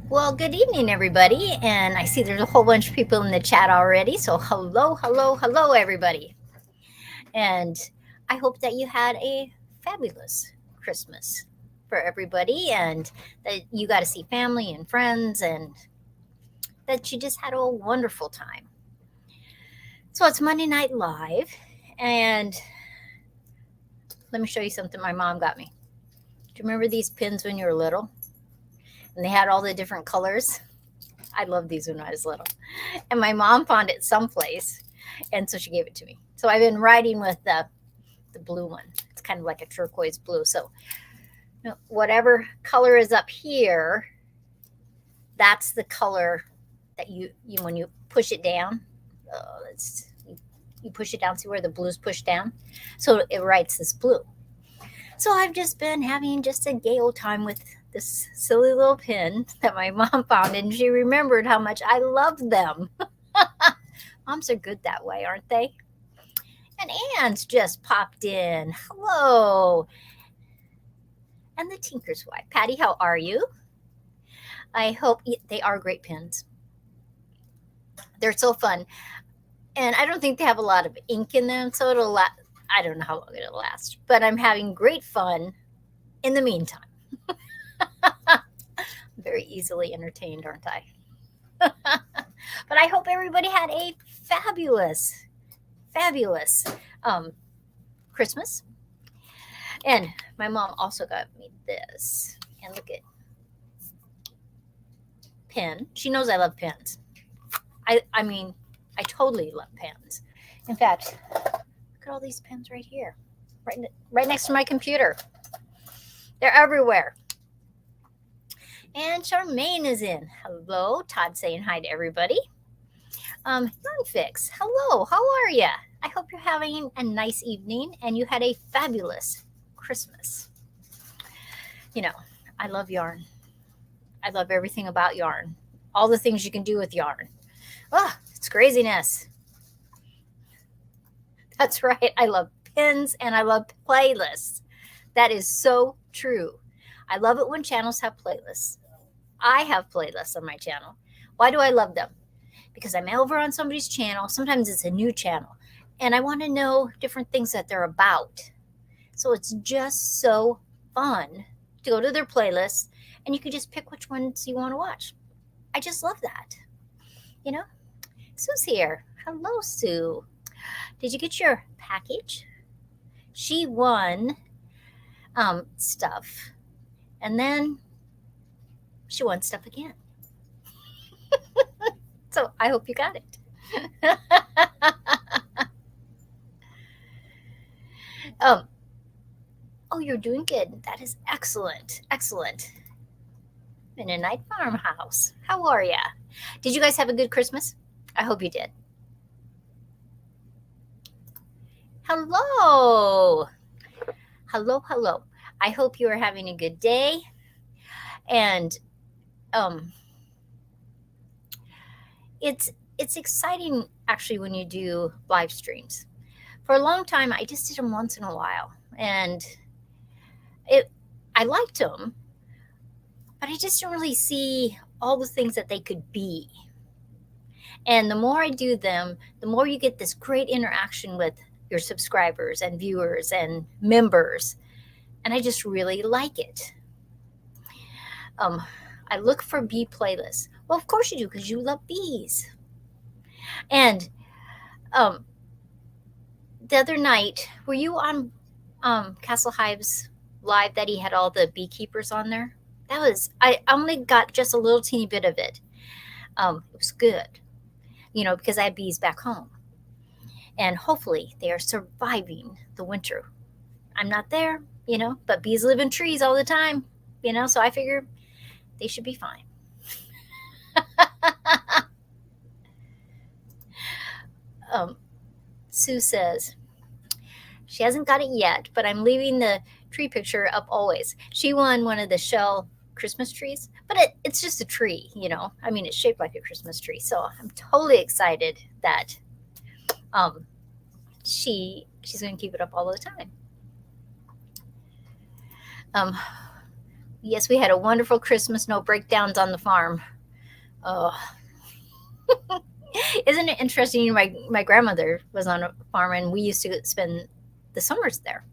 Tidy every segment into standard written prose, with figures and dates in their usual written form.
Well, good evening, everybody. And I see there's a whole bunch of people in the chat already. So, hello, everybody. And I hope that you had a fabulous Christmas for everybody and that you got to see family and friends and that you just had a wonderful time. So, it's Monday Night Live. And let me show you something my mom got me. Do you remember these pins when you were little? And they had all the different colors? I loved these when I was little. And my mom found it someplace, and so she gave it to me. So I've been riding with the blue one. It's kind of like a turquoise blue. So whatever color is up here, that's the color that you when you push it down. You push it down, see where the blue's pushed down? So it writes this blue. So I've just been having just a gay old time with this silly little pin that my mom found, and she remembered how much I loved them. Moms are good that way, aren't they? And Anne's just popped in. Hello. And the Tinker's wife. Patty, how are you? I hope they are great pins. They're so fun. And I don't think they have a lot of ink in them, so it'll last. I don't know how long it'll last, but I'm having great fun in the meantime. Very easily entertained, aren't I? But I hope everybody had a fabulous Christmas. And my mom also got me this. And look at pen. She knows I love pens. I mean, I totally love pens. In fact, look at all these pens right here, right next to my computer. They're everywhere. And Charmaine is in. Hello, Todd saying hi to everybody. Yarn Fix, hello, how are you? I hope you're having a nice evening and you had a fabulous Christmas. You know, I love yarn. I love everything about yarn. All the things you can do with yarn. Oh, it's craziness. That's right. I love pins and I love playlists. That is so true. I love it when channels have playlists. I have playlists on my channel. Why do I love them? Because I'm over on somebody's channel. Sometimes it's a new channel. And I want to know different things that they're about. So it's just so fun to go to their playlists and you can just pick which ones you want to watch. I just love that. You know? Sue's here. Hello, Sue. Did you get your package? She won stuff. And then she won stuff again. So I hope you got it. Oh, you're doing good. That is excellent. Excellent. In a night farmhouse. How are ya? Did you guys have a good Christmas? I hope you did. Hello. Hello. I hope you are having a good day. And it's exciting actually when you do live streams. For a long time, I just did them once in a while, and I liked them, but I just don't really see all the things that they could be. And the more I do them, the more you get this great interaction with your subscribers and viewers and members, and I just really like it. I look for bee playlists. Well, of course you do, because you love bees. And the other night, were you on Castle Hive's live that he had all the beekeepers on there? That was, I only got just a little teeny bit of it. It was good, because I have bees back home. And hopefully they are surviving the winter. I'm not there, but bees live in trees all the time, so I figure they should be fine. Sue says, she hasn't got it yet, but I'm leaving the tree picture up always. She won one of the shell Christmas trees, but it's just a tree, I mean, it's shaped like a Christmas tree. So I'm totally excited that she's going to keep it up all the time. Yes, we had a wonderful Christmas. No breakdowns on the farm. Oh, isn't it interesting? My grandmother was on a farm, and we used to spend the summers there.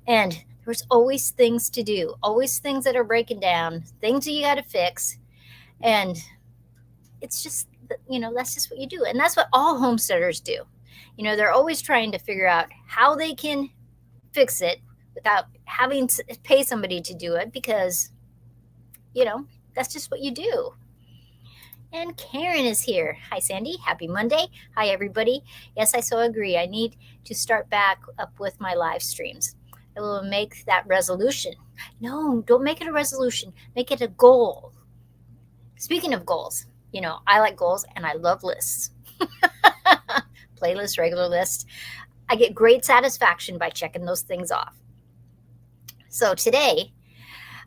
And there was always things to do, always things that are breaking down, things that you got to fix, and it's just that's just what you do, and that's what all homesteaders do. They're always trying to figure out how they can fix it without having to pay somebody to do it, because that's just what you do. And Karen is here. Hi, Sandy. Happy Monday. Hi, everybody. Yes, I so agree. I need to start back up with my live streams. I will make that resolution. No, don't make it a resolution. Make it a goal. Speaking of goals, I like goals and I love lists. Playlist, regular list. I get great satisfaction by checking those things off. So today,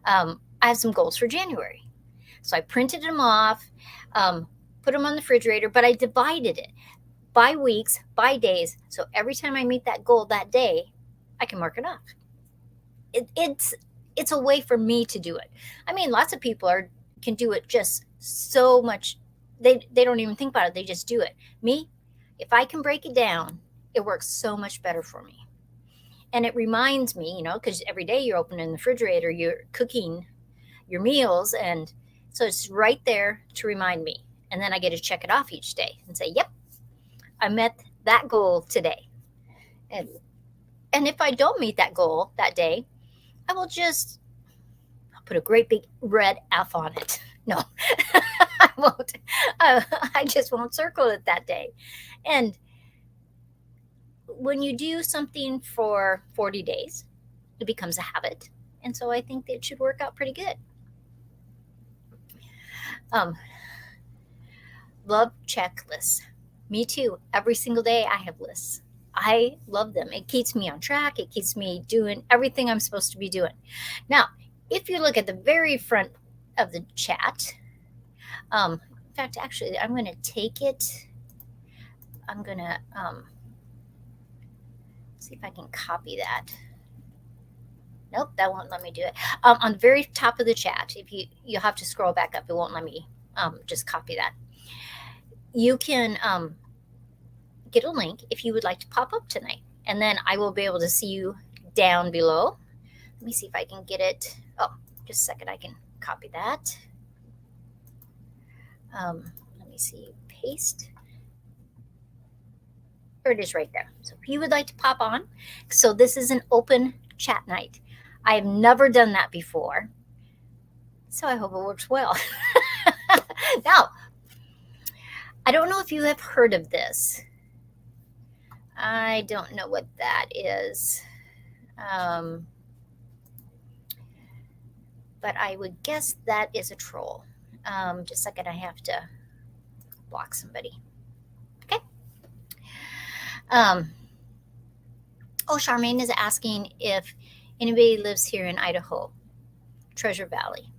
I have some goals for January. So I printed them off, put them on the refrigerator, but I divided it by weeks, by days. So every time I meet that goal that day, I can mark it off. It's a way for me to do it. I mean, lots of people can do it just so much. They don't even think about it. They just do it. Me, if I can break it down, it works so much better for me. And it reminds me, because every day you're opening the refrigerator, you're cooking your meals, and so it's right there to remind me. And then I get to check it off each day and say, yep, I met that goal today. And if I don't meet that goal that day, I will just put a great big red F on it. No, I won't. I just won't circle it that day. And when you do something for 40 days, it becomes a habit. And so I think it should work out pretty good. Love checklists. Me too. Every single day I have lists. I love them. It keeps me on track. It keeps me doing everything I'm supposed to be doing. Now, if you look at the very front of the chat, in fact, actually, I'm going to take it. I'm going to see if I can copy that. Nope, that won't let me do it. On the very top of the chat, if you'll have to scroll back up. It won't let me just copy that. You can get a link if you would like to pop up tonight, and then I will be able to see you down below. Let me see if I can get it. Oh, just a second. I can copy that. Let me see. Paste. There it is right there. So if you would like to pop on, so this is an open chat night. I have never done that before, so I hope it works well. Now, I don't know if you have heard of this. I don't know what that is. But I would guess that is a troll. Just a second, I have to block somebody. Okay. Oh, Charmaine is asking if anybody lives here in Idaho, Treasure Valley.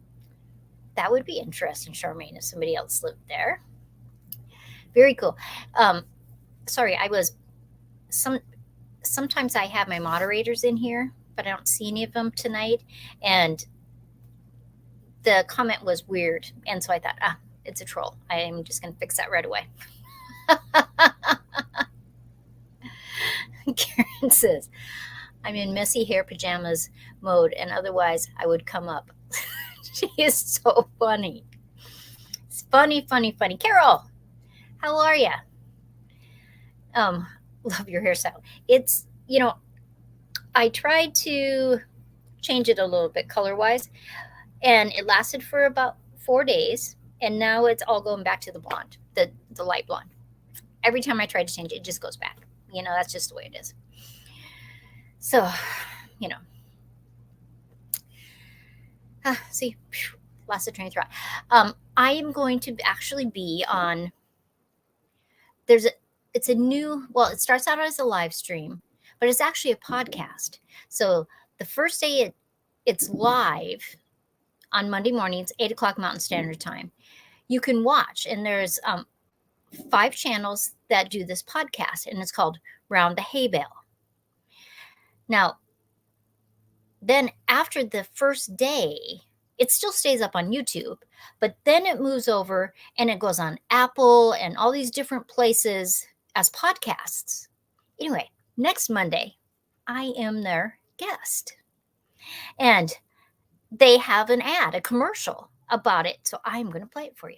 That would be interesting, Charmaine, if somebody else lived there. Very cool. Sorry, sometimes I have my moderators in here, but I don't see any of them tonight. And the comment was weird. And so I thought, it's a troll. I'm just going to fix that right away. Karen says, I'm in messy hair pajamas mode, and otherwise I would come up. She is so funny. It's funny, funny, funny. Carol, how are you? Love your hairstyle. It's, I tried to change it a little bit color-wise, and it lasted for about 4 days, and now it's all going back to the blonde, the light blonde. Every time I try to change it, it just goes back. That's just the way it is. So, see, lost the train of thought. I am going to actually be on, it's a new, well, it starts out as a live stream, but it's actually a podcast. So the first day it's live on Monday mornings, 8 o'clock Mountain Standard Time. You can watch, and there's 5 channels that do this podcast, and it's called Round the Hay Bale. Now, then after the first day, it still stays up on YouTube, but then it moves over and it goes on Apple and all these different places as podcasts. Anyway, next Monday, I am their guest. And they have an ad, a commercial about it. So I'm going to play it for you.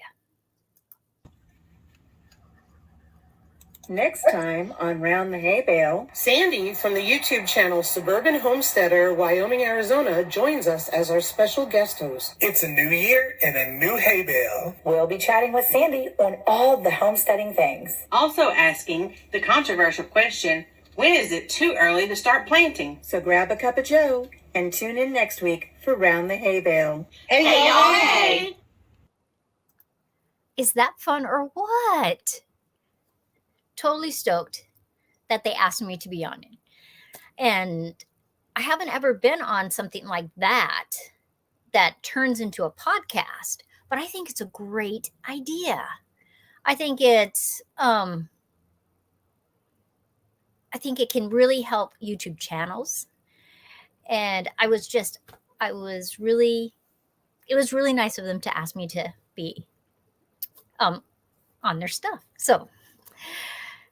Next time on Round the Hay Bale, Sandy from the YouTube channel Suburban Homesteader, Wyoming, Arizona, joins us as our special guest host. It's a new year and a new hay bale. we'll be chatting with Sandy on all the homesteading things. Also asking the controversial question, when is it too early to start planting? So grab a cup of joe and tune in next week for Round the Hay Bale. Hey, hey! Is that fun or what? Totally stoked that they asked me to be on it. And I haven't ever been on something like that turns into a podcast, but I think it's a great idea. I think it's I think it can really help YouTube channels. And it was really nice of them to ask me to be on their stuff. So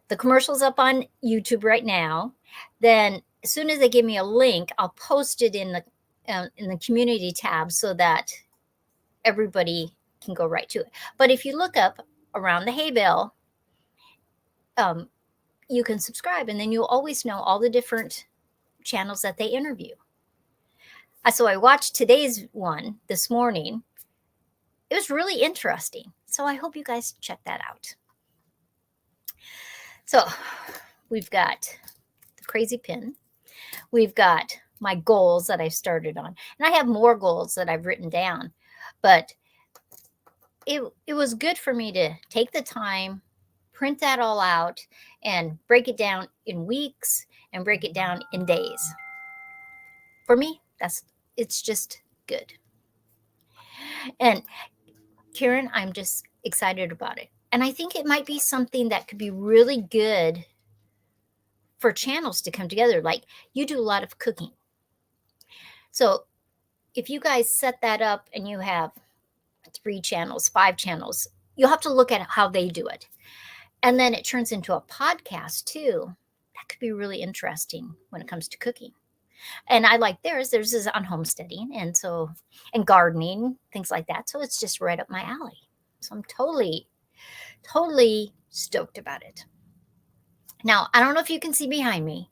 the commercial's up on YouTube right now. Then as soon as they give me a link, I'll post it in the community tab so that everybody can go right to it. But if you look up Around the Hay Bale, you can subscribe, and then you'll always know all the different channels that they interview. So I watched today's one this morning. It was really interesting. So I hope you guys check that out. So we've got the crazy pin. We've got my goals that I've started on. And I have more goals that I've written down. But it was good for me to take the time, print that all out, and break it down in weeks and break it down in days. For me, it's just good. And Karen, I'm just excited about it. And I think it might be something that could be really good for channels to come together. Like you do a lot of cooking. So if you guys set that up and you have 3 channels, 5 channels, you'll have to look at how they do it. And then it turns into a podcast too. That could be really interesting when it comes to cooking. And I like theirs. Theirs is on homesteading and gardening, things like that. So it's just right up my alley. So I'm totally stoked about it. Now, I don't know if you can see behind me,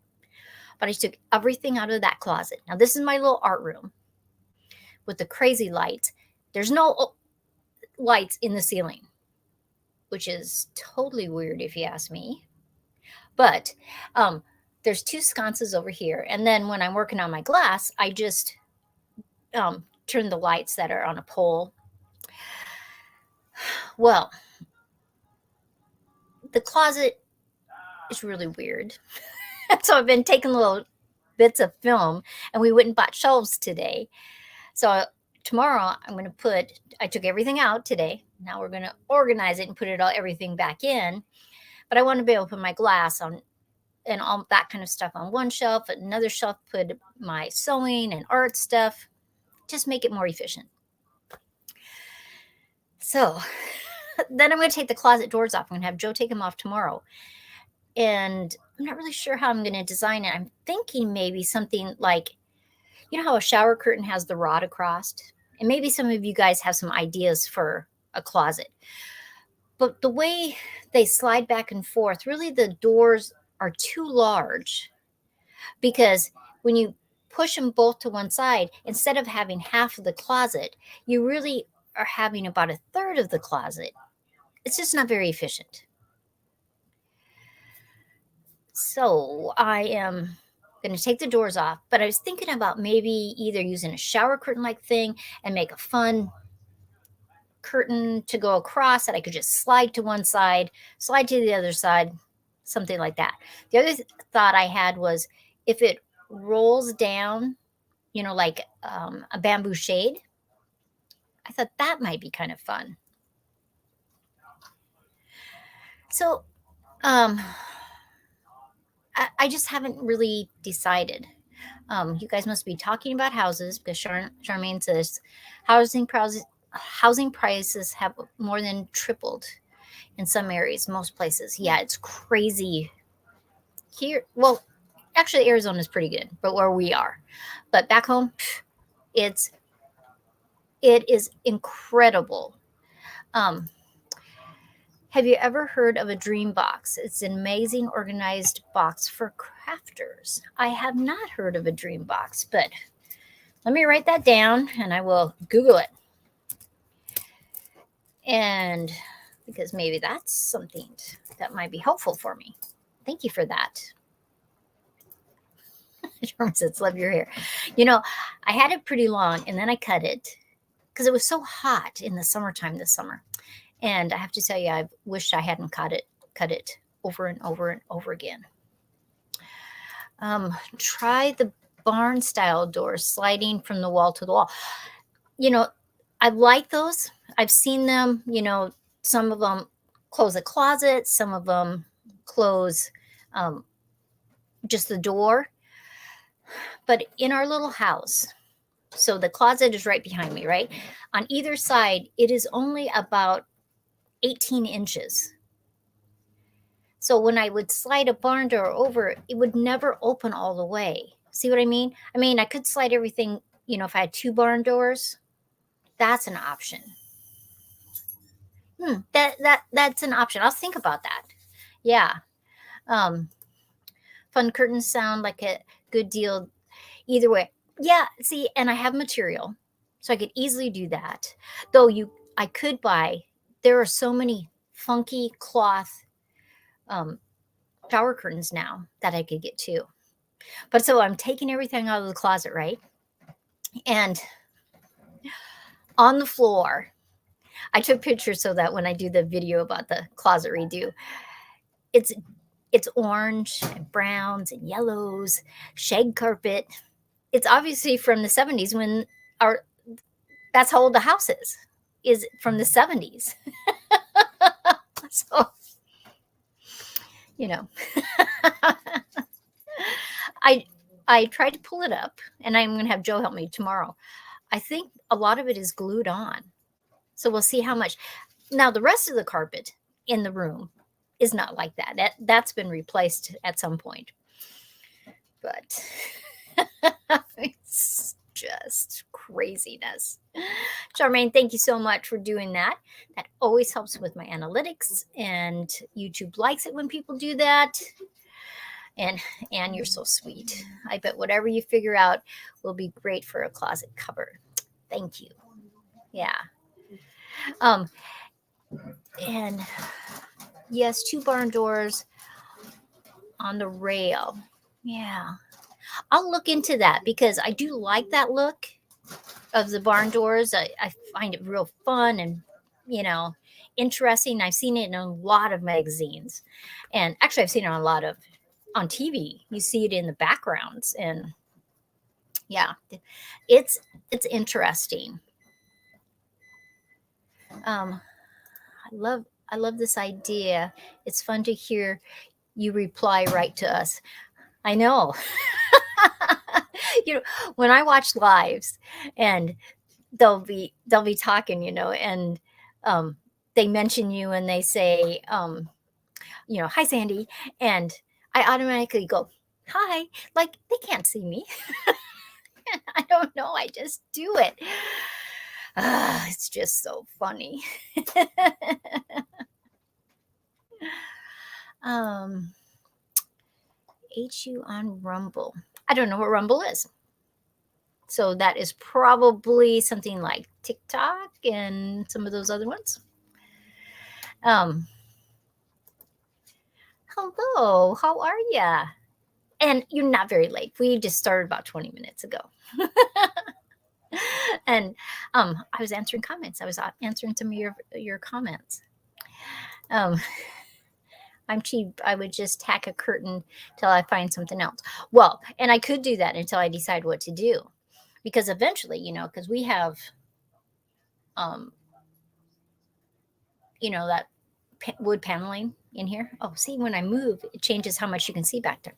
but I took everything out of that closet. Now, this is my little art room with the crazy lights. There's no lights in the ceiling, which is totally weird if you ask me. But there's 2 sconces over here. And then when I'm working on my glass, I just turn the lights that are on a pole. Well, the closet is really weird. So I've been taking little bits of film, and we went and bought shelves today. So tomorrow I took everything out today. Now we're going to organize it and put everything back in. But I want to be able to put my glass on and all that kind of stuff on one shelf. Another shelf, put my sewing and art stuff. Just make it more efficient. So then I'm going to take the closet doors off. I'm going to have Joe take them off tomorrow. And I'm not really sure how I'm going to design it. I'm thinking maybe something like, you know how a shower curtain has the rod across? And maybe some of you guys have some ideas for a closet. But the way they slide back and forth, really the doors are too large, because when you push them both to one side, instead of having half of the closet, you really are having about 1/3 of the closet. It's just not very efficient. So I am going to take the doors off, but I was thinking about maybe either using a shower curtain like thing and make a fun curtain to go across that I could just slide to one side, slide to the other side, something like that. The other thought I had was if it rolls down, like a bamboo shade, I thought that might be kind of fun. So I just haven't really decided. You guys must be talking about houses because Charmaine says housing prices have more than tripled in some areas, most places. Yeah, it's crazy here. Well, actually, Arizona is pretty good, but where we are, but back home, it's it is incredible. Um, have you ever heard of a dream box? It's an amazing organized box for crafters. I have not heard of a dream box, but let me write that down and I will Google it. And because maybe that's something that might be helpful for me. Thank you for that. Jerome says, love your hair. You know, I had it pretty long and then I cut it because it was so hot in the summertime this summer. And I have to tell you, I wished I hadn't cut it over and over and over again. Try the barn style doors sliding from the wall to the wall. You know, I like those. I've seen them, some of them close a closet, some of them close just the door. But in our little house, so the closet is right behind me, right? On either side, it is only about 18 inches. So when I would slide a barn door over, it would never open all the way. See what I mean? I could slide everything, if I had 2 barn doors, that's an option. That's an option. I'll think about that. Yeah. Fun curtains sound like a good deal either way. Yeah, see, and I have material, so I could easily do that. Though I could buy, there are so many funky cloth shower curtains now that I could get too. But so I'm taking everything out of the closet, right? And on the floor, I took pictures so that when I do the video about the closet redo, it's orange and browns and yellows, shag carpet. It's obviously from the 70s when that's how old the house is from the 70s. So, I tried to pull it up and I'm going to have Joe help me tomorrow. I think a lot of it is glued on. So we'll see how much. Now, the rest of the carpet in the room is not like that. That's been replaced at some point. But it's just craziness. Charmaine, thank you so much for doing that. That always helps with my analytics, and YouTube likes it when people do that. And you're so sweet. I bet whatever you figure out will be great for a closet cover. Thank you. Yeah. And yes, 2 barn doors on the rail. Yeah. I'll look into that because I do like that look of the barn doors. I find it real fun and, interesting. I've seen it in a lot of magazines. And actually, I've seen it on TV. You see it in the backgrounds. And yeah, it's interesting. I love this idea. It's fun to hear you reply right to us. I know. When I watch lives and they'll be talking, and they mention you and they say, hi, Sandy. And I automatically go, hi, like they can't see me. I don't know. I just do it. It's just so funny. HU on Rumble. I don't know what Rumble is. So that is probably something like TikTok and some of those other ones. Hello, how are ya? And you're not very late. We just started about 20 minutes ago. And I was answering comments. I was answering some of your comments. I'm cheap. I would just tack a curtain till I find something else. Well, and I could do that until I decide what to do. Because eventually, because we have, that wood paneling in here. Oh, see, when I move, it changes how much you can see back there.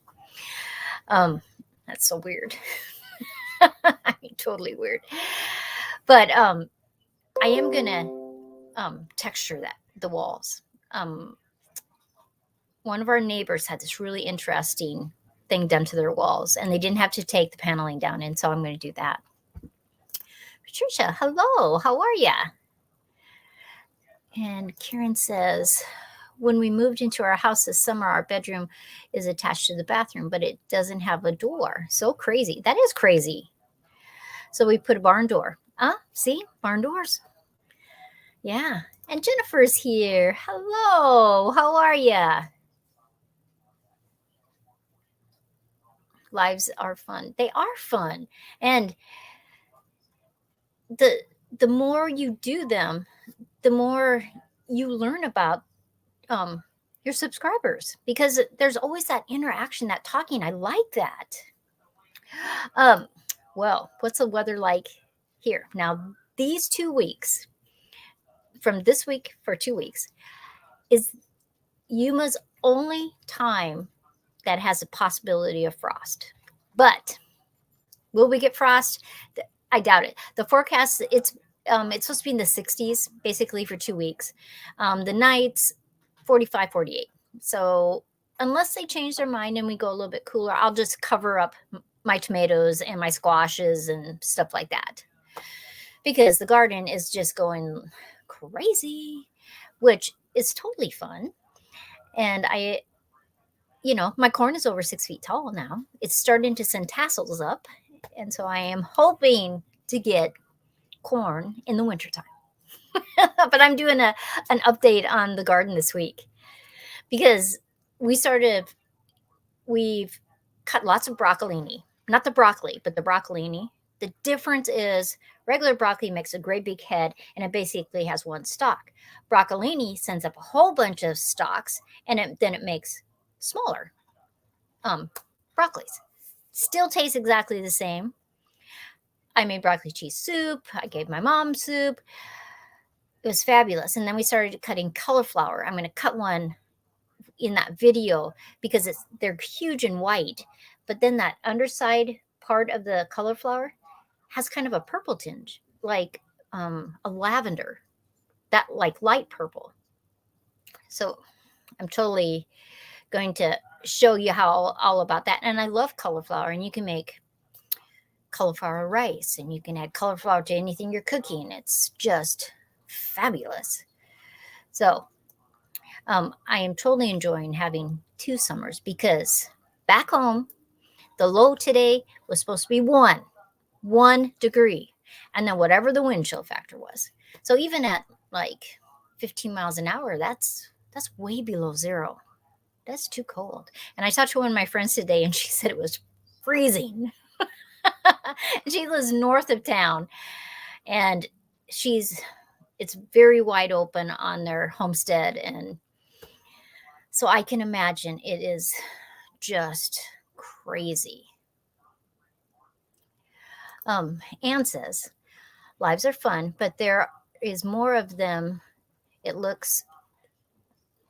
That's so weird. I mean, totally weird. But I am gonna texture the walls. One of our neighbors had this really interesting thing done to their walls, and they didn't have to take the paneling down, and so I'm going to do that. Patricia, hello, how are ya? And Karen says, when we moved into our house this summer, our bedroom is attached to the bathroom, but it doesn't have a door. So crazy. That is crazy. So we put a barn door. See? Barn doors. Yeah. And Jennifer's here. Hello. How are ya? Lives are fun. They are fun. And the more you do them, the more you learn about your subscribers, because there's always that interaction, that talking. I like that. Well, what's the weather like here? Now, these 2 weeks, from this week for 2 weeks, is Yuma's only time that has a possibility of frost. But will we get frost? I doubt it. The forecast, it's supposed to be in the 60s basically for 2 weeks. The nights 45, 48. So unless they change their mind and we go a little bit cooler, I'll just cover up my tomatoes and my squashes and stuff like that, because the garden is just going crazy, which is totally fun. And my corn is over 6 feet tall now. It's starting to send tassels up. And so I am hoping to get corn in the wintertime. But I'm doing an update on the garden this week, because we've cut lots of broccolini, not the broccoli, but the broccolini. The difference is regular broccoli makes a great big head and it basically has one stalk. Broccolini sends up a whole bunch of stalks, and then it makes smaller broccolis. Still tastes exactly the same. I made broccoli cheese soup. I gave my mom soup. It was fabulous. And then we started cutting cauliflower. I'm going to cut one in that video because they're huge and white. But then that underside part of the cauliflower has kind of a purple tinge, like a lavender, that like light purple. So I'm totally going to show you how all about that. And I love cauliflower, and you can make cauliflower rice, and you can add cauliflower to anything you're cooking. It's just fabulous. So I am totally enjoying having 2 summers, because back home, the low today was supposed to be 1 degree, and then whatever the wind chill factor was. So even at like 15 miles an hour, that's way below zero. That's too cold. And I talked to one of my friends today, and she said it was freezing. She lives north of town, and it's very wide open on their homestead, and so I can imagine it is just crazy. Anne says, lives are fun, but there is more of them.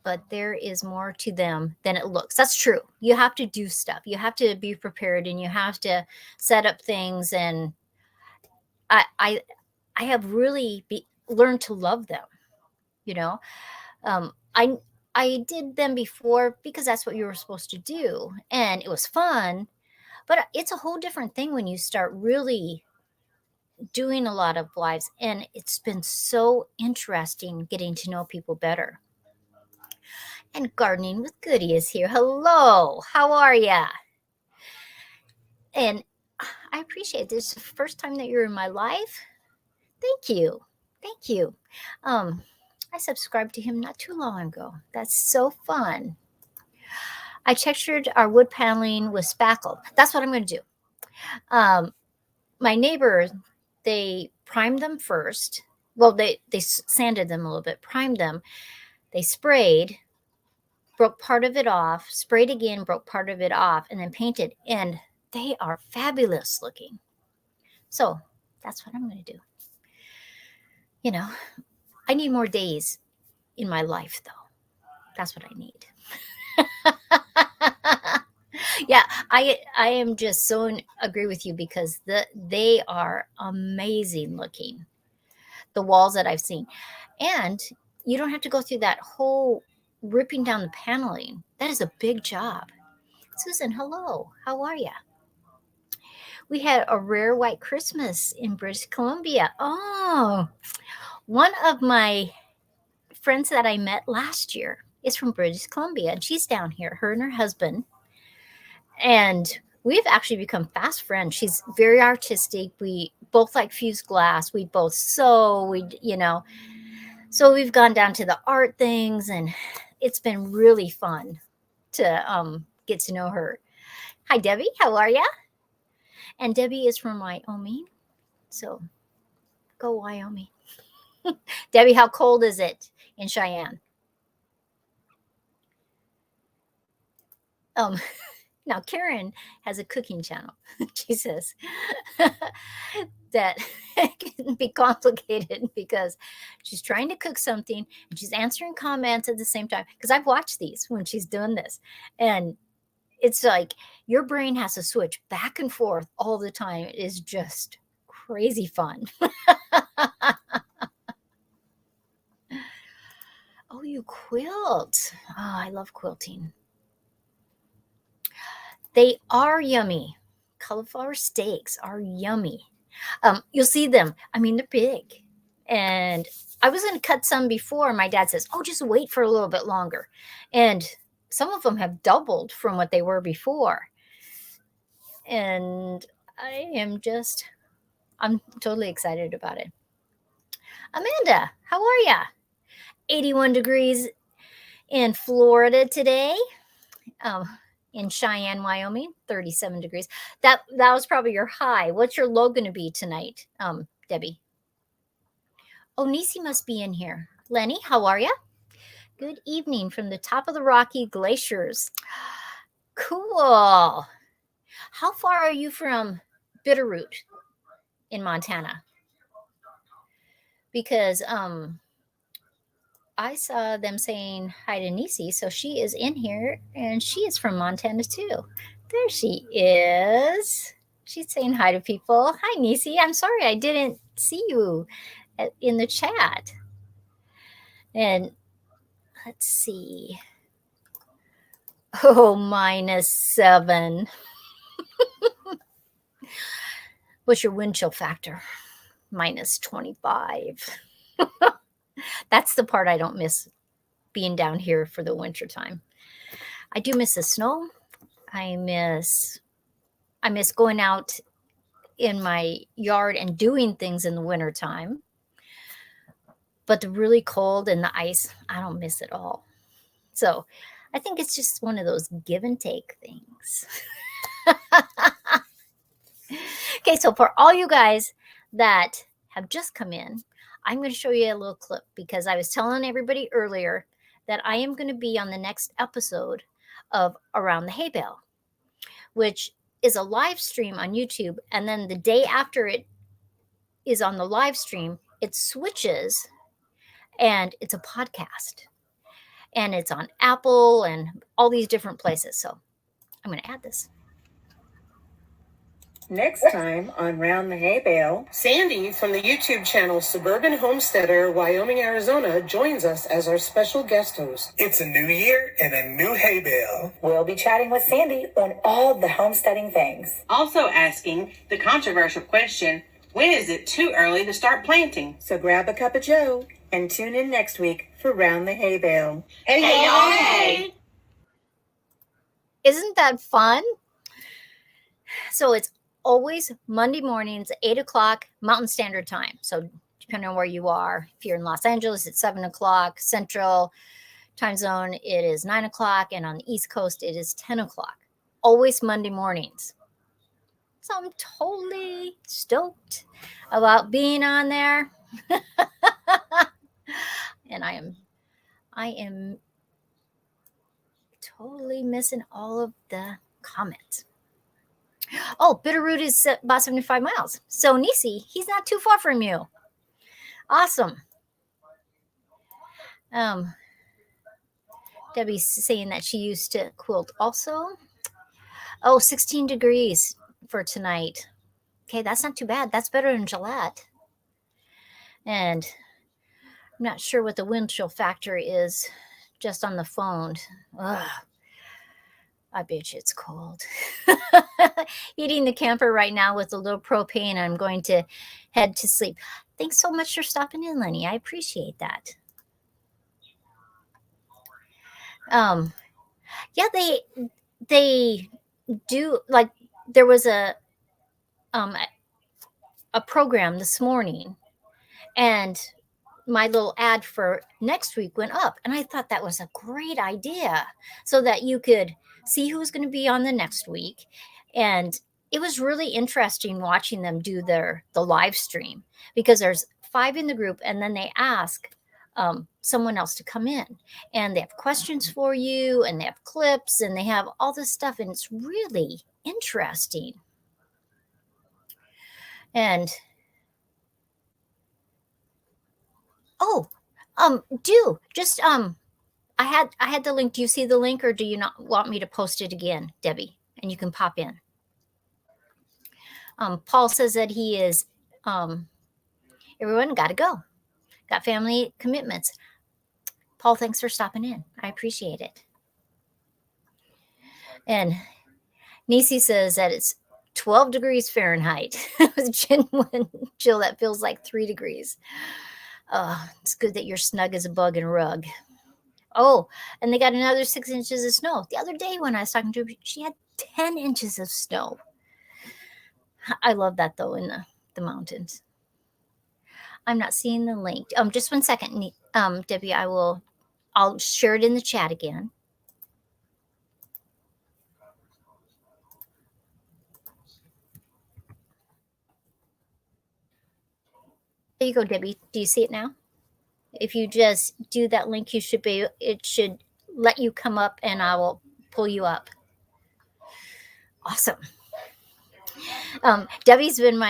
But there is more to them than it looks. That's true. You have to do stuff. You have to be prepared, and you have to set up things. And I have really learned to love them. I did them before because that's what you were supposed to do, and it was fun. But it's a whole different thing when you start really doing a lot of lives, and it's been so interesting getting to know people better. And Gardening with Goody is here. Hello, how are ya? And I appreciate this. The first time that you're in my life. Thank you. I subscribed to him not too long ago. That's so fun. I textured our wood paneling with spackle. That's what I'm going to do. My neighbor, they primed them first. Well, they sanded them a little bit, primed them. They sprayed, broke part of it off, sprayed again, broke part of it off, and then painted. And they are fabulous looking. So that's what I'm going to do. I need more days in my life, though. That's what I need. Yeah, I am just so agree with you because they are amazing looking. The walls that I've seen, and you don't have to go through that whole ripping down the paneling. That is a big job. Susan, hello. How are you? We had a rare white Christmas in British Columbia. Oh, one of my friends that I met last year is from British Columbia, and she's down here, her and her husband. And we've actually become fast friends. She's very artistic. We both like fused glass. We both sew. So we've gone down to the art things, and it's been really fun to get to know her. Hi, Debbie. How are you? And Debbie is from Wyoming. So go Wyoming. Debbie, how cold is it in Cheyenne? Um, Now, Karen has a cooking channel. She says that it can be complicated because she's trying to cook something and she's answering comments at the same time. Because I've watched these when she's doing this. And it's like your brain has to switch back and forth all the time. It is just crazy fun. Oh, you quilt. Oh, I love quilting. They are yummy. Cauliflower steaks are yummy. You'll see them. I mean, they're big. And I was going to cut some before. My dad says, oh, just wait for a little bit longer. And some of them have doubled from what they were before. And I'm totally excited about it. Amanda, how are ya? 81 degrees in Florida today. In Cheyenne, Wyoming, 37 degrees. That was probably your high. What's your low going to be tonight, Debbie? Oh, Nisi must be in here. Lenny, how are you? Good evening from the top of the Rocky Glaciers. Cool. How far are you from Bitterroot in Montana? Because I saw them saying hi to Nisi, so she is in here, and she is from Montana too. There she is. She's saying hi to people. Hi, Nisi. I'm sorry I didn't see you in the chat. And let's see. Oh, -7. What's your wind chill factor? -25. That's the part I don't miss being down here for the winter time. I do miss the snow. I miss going out in my yard and doing things in the winter time. But the really cold and the ice, I don't miss it all. So I think it's just one of those give and take things. Okay, so for all you guys that have just come in, I'm going to show you a little clip because I was telling everybody earlier that I am going to be on the next episode of Around the Hay Bale, which is a live stream on YouTube. And then the day after it is on the live stream, it switches and it's a podcast. And it's on Apple and all these different places. So I'm going to add this. Next time on Round the Hay Bale, Sandy from the YouTube channel Suburban Homesteader, Wyoming, Arizona, joins us as our special guest host. It's a new year and a new hay bale. we'll be chatting with Sandy on all the homesteading things. Also asking the controversial question, when is it too early to start planting? So grab a cup of joe and tune in next week for Round the Hay Bale. Hey, y'all, hey! Isn't that fun? So it's always Monday mornings, 8 o'clock Mountain Standard Time. So depending on where you are, if you're in Los Angeles, it's 7 o'clock. Central Time Zone, it is 9 o'clock. And on the East Coast, it is 10 o'clock. Always Monday mornings. So I'm totally stoked about being on there. And I am totally missing all of the comments. Oh, Bitterroot is about 75 miles. So Nisi, he's not too far from you. Awesome. Debbie's saying that she used to quilt also. Oh, 16 degrees for tonight. Okay, that's not too bad. That's better than Gillette. And I'm not sure what the wind chill factor is just on the phone. Ugh, I bet you it's cold. Eating the camper right now with a little propane. I'm going to head to sleep. Thanks so much for stopping in, Lenny. I appreciate that. Yeah, they do, like, there was a program this morning, and my little ad for next week went up, and I thought that was a great idea, so that you could see who's going to be on the next week. And it was really interesting watching them do the live stream, because there's 5 in the group, and then they ask someone else to come in, and they have questions for you, and they have clips, and they have all this stuff, and it's really interesting. And do just I had the link. Do you see the link, or do you not want me to post it again, Debbie? And you can pop in. Paul says that he is everyone got to go. Got family commitments. Paul, thanks for stopping in. I appreciate it. And Nisi says that it's 12 degrees Fahrenheit with genuine chill that feels like 3 degrees. It's good that you're snug as a bug in a rug. Oh, and they got another 6 inches of snow. The other day when I was talking to her, she had 10 inches of snow. I love that, though, in the mountains. I'm not seeing the link. Just 1 second, Debbie. I'll share it in the chat again. There you go, Debbie. Do you see it now? If you just do that link, it should let you come up, and I will pull you up. Awesome. Debbie's been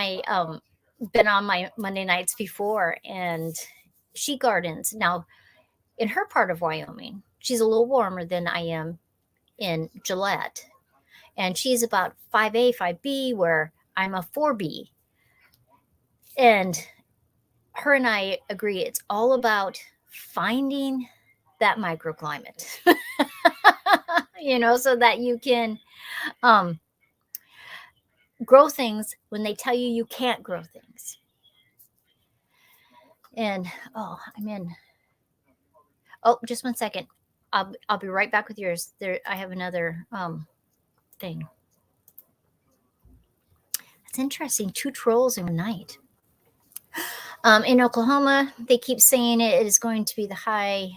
been on my Monday nights before, and she gardens. Now, in her part of Wyoming, she's a little warmer than I am in Gillette, and she's about 5A, 5B, where I'm a 4B. And her and I agree it's all about finding that microclimate, so that you can grow things when they tell you can't grow things. And I'm in. Oh, just 1 second. I'll be right back with yours. I have another thing. That's interesting. 2 trolls in a night. In Oklahoma, they keep saying it is going to be the high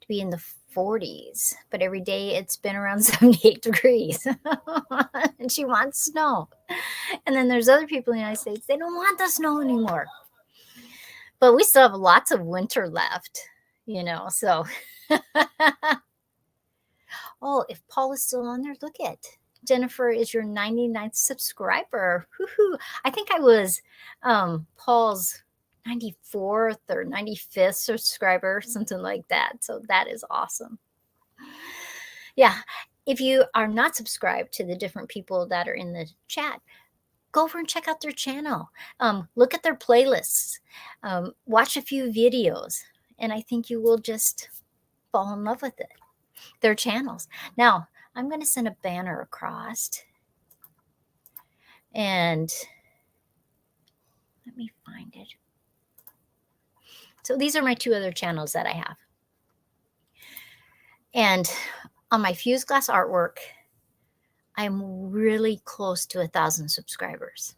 to be in the 40s, but every day it's been around 78 degrees. And she wants snow. And then there's other people in the United States, they don't want the snow anymore. But we still have lots of winter left, so. Oh, if Paul is still on there, look at Jennifer is your 99th subscriber. Woohoo. I think I was Paul's 94th or 95th subscriber, something like that. So that is awesome. Yeah. If you are not subscribed to the different people that are in the chat, go over and check out their channel. Look at their playlists. Watch a few videos. And I think you will just fall in love with it. Their channels. Now, I'm going to send a banner across. And let me find it. So these are my 2 other channels that I have. And on my fused glass artwork, I'm really close to 1,000 subscribers.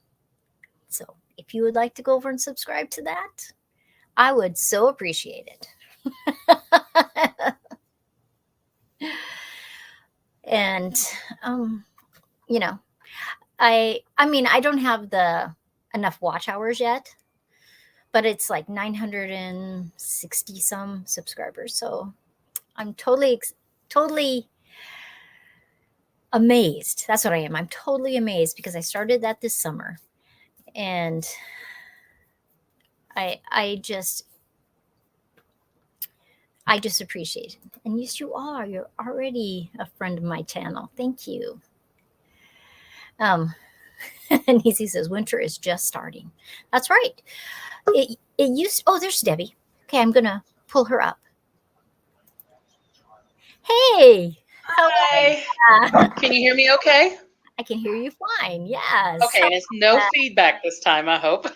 So if you would like to go over and subscribe to that, I would so appreciate it. And, I don't have enough watch hours yet, but it's like 960 some subscribers. So I'm totally amazed. That's what I am. I'm totally amazed, because I started that this summer, and I just appreciate it. And yes, you are. You're already a friend of my channel. Thank you. Um, and he says winter is just starting. That's right. It used. Oh, there's Debbie. Okay, I'm gonna pull her up. Hey, how are Hi. ya? Can you hear me okay? I can hear you fine. Yes. Okay, and it's no feedback this time, I hope.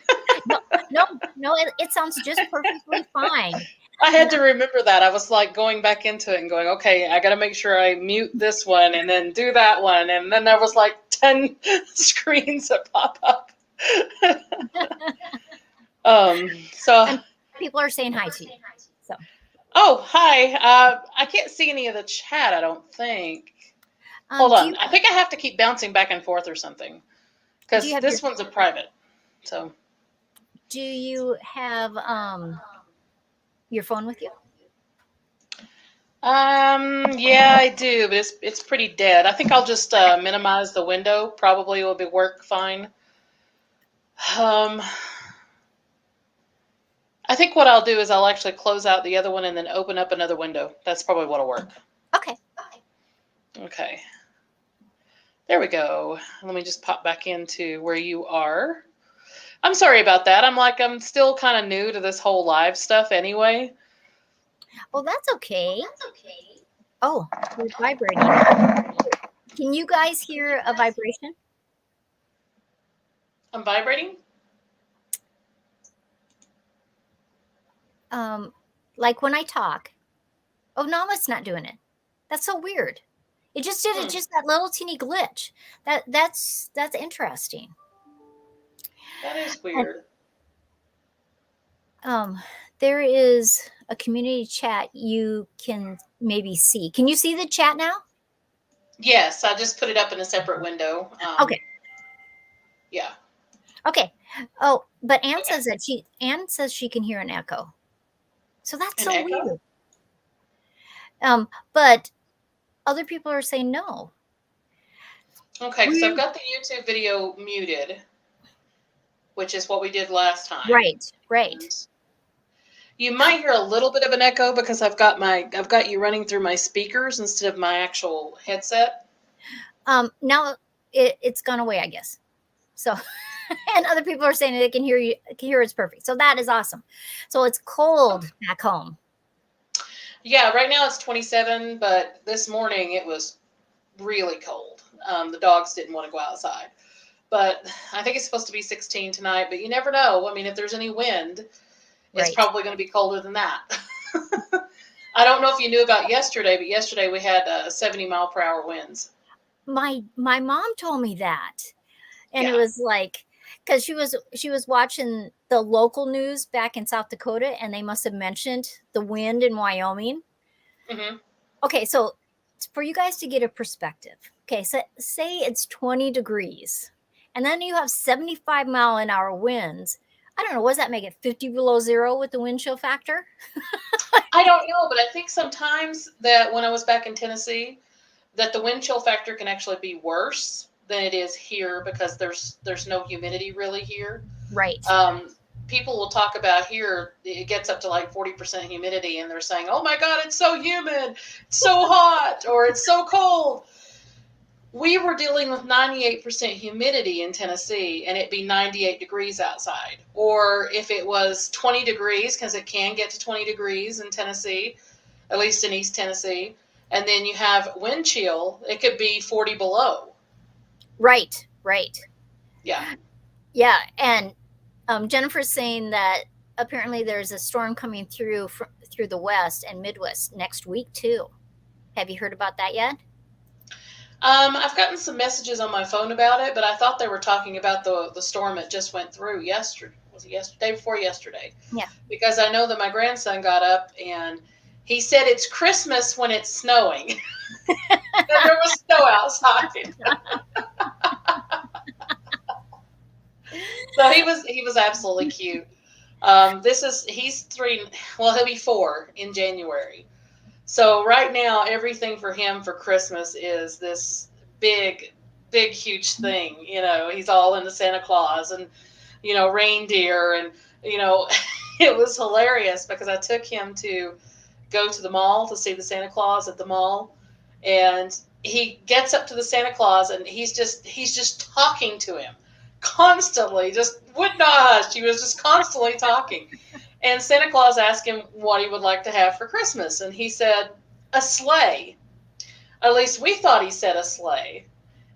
No, no. It sounds just perfectly fine. I had to remember that. I was like going back into it and going, okay, I got to make sure I mute this one and then do that one. And then there was like 10 screens that pop up. So, And people are saying hi to you. So. oh, hi. I can't see any of the chat, I don't think. Hold on. I think I have to keep bouncing back and forth or something because this one's a private. So, do you have your phone with you? Yeah, I do, but it's pretty dead. I think I'll just minimize the window. Probably will be work fine. I think what I'll do is I'll actually close out the other one and then open up another window. That's probably what'll work. Okay. Okay. There we go. Let me just pop back into where you are. I'm sorry about that. I'm still kind of new to this whole live stuff anyway. Oh, that's okay. Oh, it's vibrating. Can you guys hear a vibration? I'm vibrating? Like when I talk. Oh, no, it's not doing it. That's so weird. It just did it, just that little teeny glitch. That's interesting. That is weird. There is a community chat you can maybe see. Can you see the chat now? Yes, I just put it up in a separate window. Okay. Yeah. Okay. Oh, but Anne says she can hear an echo. So that's so weird. But other people are saying no. Okay, because I've got the YouTube video muted, which is what we did last time. Right. You might hear a little bit of an echo because I've got you running through my speakers instead of my actual headset. Now it's gone away, I guess. So, and other people are saying they can hear you. Can hear it's perfect. So that is awesome. So it's cold back home. Yeah, right now it's 27, but this morning it was really cold. The dogs didn't want to go outside. But I think it's supposed to be 16 tonight, but you never know. I mean, if there's any wind, it's probably going to be colder than that. I don't know if you knew about yesterday, but yesterday we had 70-mile-per-hour winds. My mom told me that. And it was like, because she was watching the local news back in South Dakota, and they must have mentioned the wind in Wyoming. Mm-hmm. Okay, so for you guys to get a perspective, okay, so say it's 20 degrees, and then you have 75-mile-an-hour winds. I don't know, what does that make it, 50 below zero with the wind chill factor? I don't know, but I think sometimes that when I was back in Tennessee, that the wind chill factor can actually be worse than it is here because there's no humidity really here. Right. People will talk about here, it gets up to like 40% humidity, and they're saying, oh my God, it's so humid, it's so hot, or it's so cold. We were dealing with 98% humidity in Tennessee, and it'd be 98 degrees outside. Or if it was 20 degrees, because it can get to 20 degrees in Tennessee, at least in East Tennessee, and then you have wind chill, it could be 40 below. Right. Yeah. Yeah, and Jennifer's saying that apparently there's a storm coming through the West and Midwest next week too. Have you heard about that yet? I've gotten some messages on my phone about it, but I thought they were talking about the storm that just went through yesterday. Was it yesterday? Before yesterday? Yeah. Because I know that my grandson got up and he said it's Christmas when it's snowing. And there was snow outside. So he was absolutely cute. He's 3. Well, he'll be 4 in January. So right now, everything for him for Christmas is this big, huge thing. You know, he's all into Santa Claus and, you know, reindeer. And, you know, it was hilarious because I took him to go to the mall to see the Santa Claus at the mall. And he gets up to the Santa Claus and he's just talking to him constantly, just would not hush. He was just constantly talking. And Santa Claus asked him what he would like to have for Christmas. And he said, a sleigh. At least we thought he said a sleigh.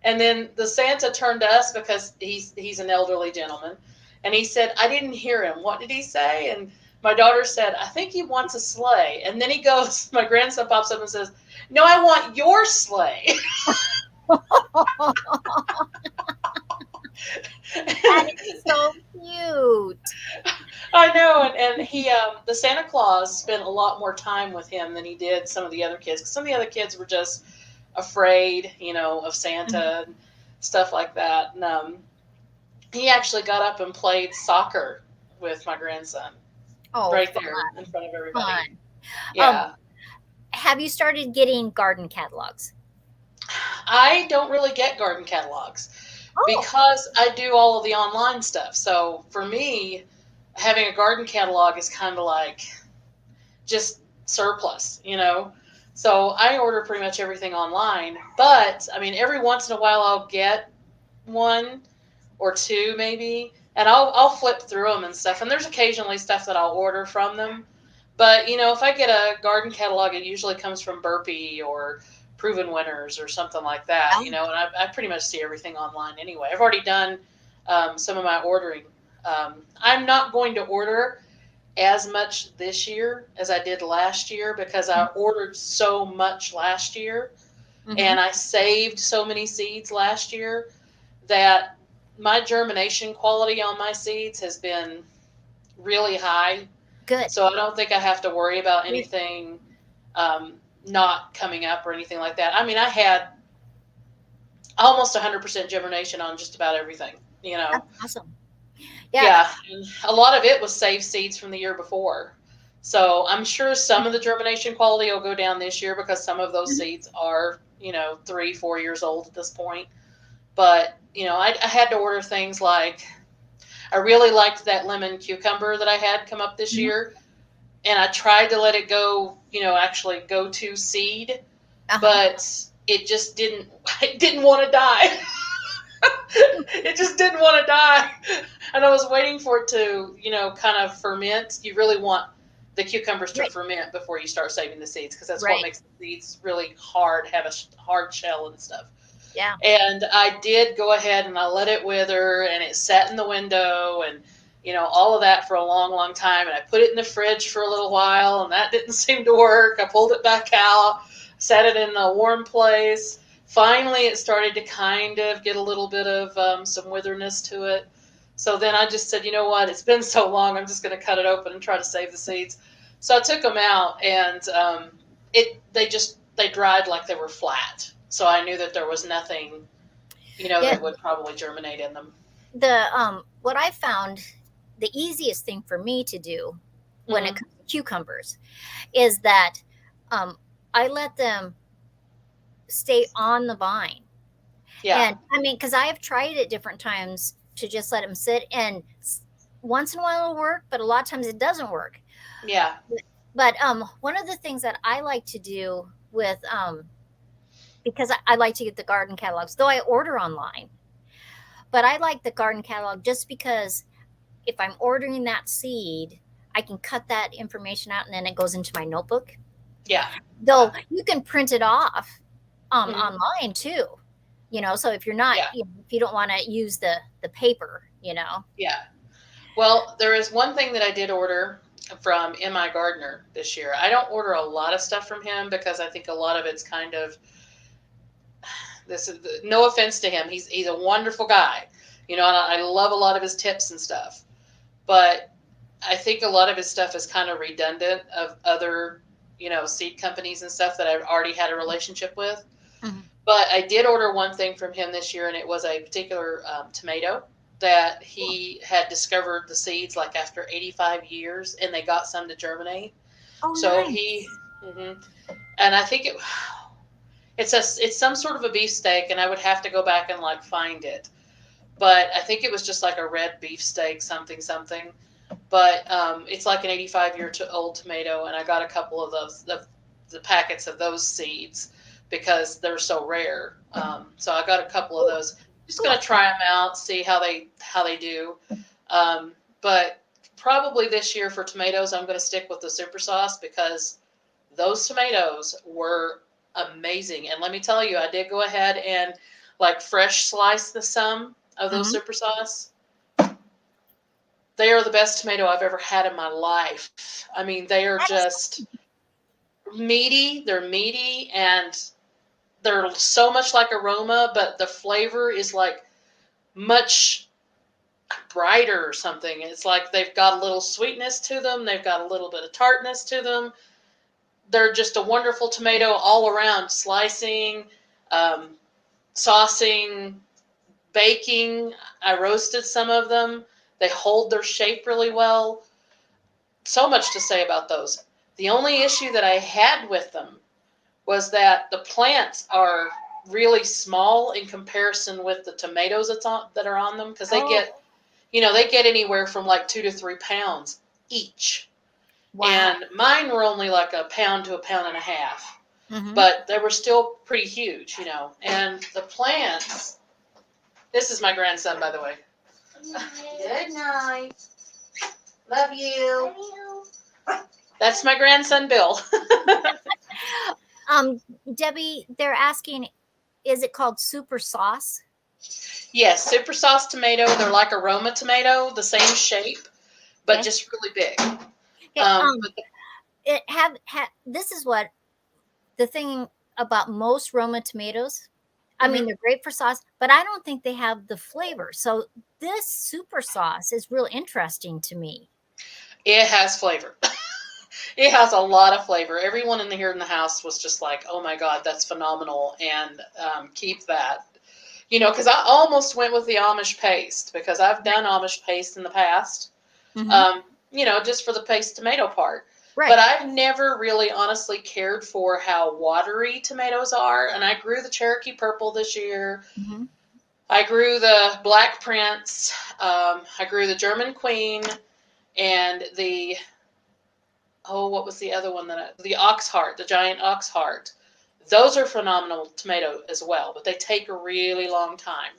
And then the Santa turned to us because he's an elderly gentleman. And he said, I didn't hear him. What did he say? And my daughter said, I think he wants a sleigh. And then he goes, my grandson pops up and says, no, I want your sleigh. That is so cute. I know, and he, the Santa Claus spent a lot more time with him than he did some of the other kids. 'Cause some of the other kids were just afraid, of Santa and stuff like that. And he actually got up and played soccer with my grandson right there in front of everybody. Fun. Yeah. Have you started getting garden catalogs? I don't really get garden catalogs because I do all of the online stuff. So for me, having a garden catalog is kind of like just surplus, So I order pretty much everything online. But, I mean, every once in a while I'll get one or two maybe, and I'll flip through them and stuff. And there's occasionally stuff that I'll order from them. But, if I get a garden catalog, it usually comes from Burpee or Proven Winners or something like that, and I pretty much see everything online anyway. I've already done some of my ordering. I'm not going to order as much this year as I did last year because I ordered so much last year and I saved so many seeds last year that my germination quality on my seeds has been really high. Good. So I don't think I have to worry about anything not coming up or anything like that. I mean, I had almost 100% germination on just about everything, That's awesome. Yeah. And a lot of it was saved seeds from the year before. So I'm sure some of the germination quality will go down this year because some of those seeds are, 3-4 years old at this point. But, I had to order things like, I really liked that lemon cucumber that I had come up this year. And I tried to let it go, actually go to seed, but it just didn't want to die. It just didn't want to die. And I was waiting for it to, kind of ferment. You really want the cucumbers to ferment before you start saving the seeds because that's what makes the seeds really hard, have a hard shell and stuff. Yeah. And I did go ahead and I let it wither and it sat in the window and, all of that for a long, long time. And I put it in the fridge for a little while and that didn't seem to work. I pulled it back out, set it in a warm place. Finally, it started to kind of get a little bit of some witherness to it. So then I just said, you know what? It's been so long. I'm just going to cut it open and try to save the seeds. So I took them out and they dried like they were flat. So I knew that there was nothing, that would probably germinate in them. What I found the easiest thing for me to do when it comes to cucumbers is that I let them stay on the vine. Yeah. And I mean, because I have tried it different times to just let them sit, and once in a while it'll work, but a lot of times it doesn't work. Yeah. But one of the things that I like to do with because I like to get the garden catalogs, though I order online, but I like the garden catalog just because if I'm ordering that seed, I can cut that information out and then it goes into my notebook. Yeah. Though you can print it off online too, so if you're not, if you don't want to use the paper, Yeah. Well, there is one thing that I did order from M.I. Gardner this year. I don't order a lot of stuff from him because I think a lot of it's kind of, no offense to him. He's a wonderful guy, and I love a lot of his tips and stuff, but I think a lot of his stuff is kind of redundant of other, seed companies and stuff that I've already had a relationship with. But I did order one thing from him this year, and it was a particular tomato that he had discovered the seeds like after 85 years, and they got some to germinate. Oh, so nice. And I think it's some sort of a beefsteak, and I would have to go back and like find it. But I think it was just like a red beefsteak, something. But it's like an 85-year-old tomato, and I got a couple of those, the packets of those seeds. because they're so rare. So I got a couple of those. Just gonna try them out, see how they do. But probably this year for tomatoes, I'm gonna stick with the super sauce because those tomatoes were amazing. And let me tell you, I did go ahead and like fresh slice some of those super sauce. They are the best tomato I've ever had in my life. I mean, they are just meaty. They're meaty and they're so much like aroma, but the flavor is like much brighter or something. It's like they've got a little sweetness to them. They've got a little bit of tartness to them. They're just a wonderful tomato all around. Slicing, saucing, baking. I roasted some of them. They hold their shape really well. So much to say about those. The only issue that I had with them was that the plants are really small in comparison with the tomatoes that are on them, because they get anywhere from like 2 to 3 pounds each. Wow. And mine were only like a pound to a pound and a half, but they were still pretty huge, And the plants. This is my grandson, by the way. Good night. Love you. That's my grandson, Bill. Debbie, they're asking, is it called super sauce? Yes, super sauce tomato. They're like a Roma tomato, the same shape, but just really big. This is what the thing about most Roma tomatoes. I mean, they're great for sauce, but I don't think they have the flavor. So this super sauce is real interesting to me. It has flavor. It has a lot of flavor. Everyone here in the house was just like, oh my God, that's phenomenal. And keep that. Because I almost went with the Amish paste because I've done Amish paste in the past, just for the paste tomato part. Right. But I've never really honestly cared for how watery tomatoes are. And I grew the Cherokee Purple this year. I grew the Black Prince. I grew the German Queen and what was the other one the Ox Heart, the giant Ox Heart. Those are phenomenal tomato as well, but they take a really long time.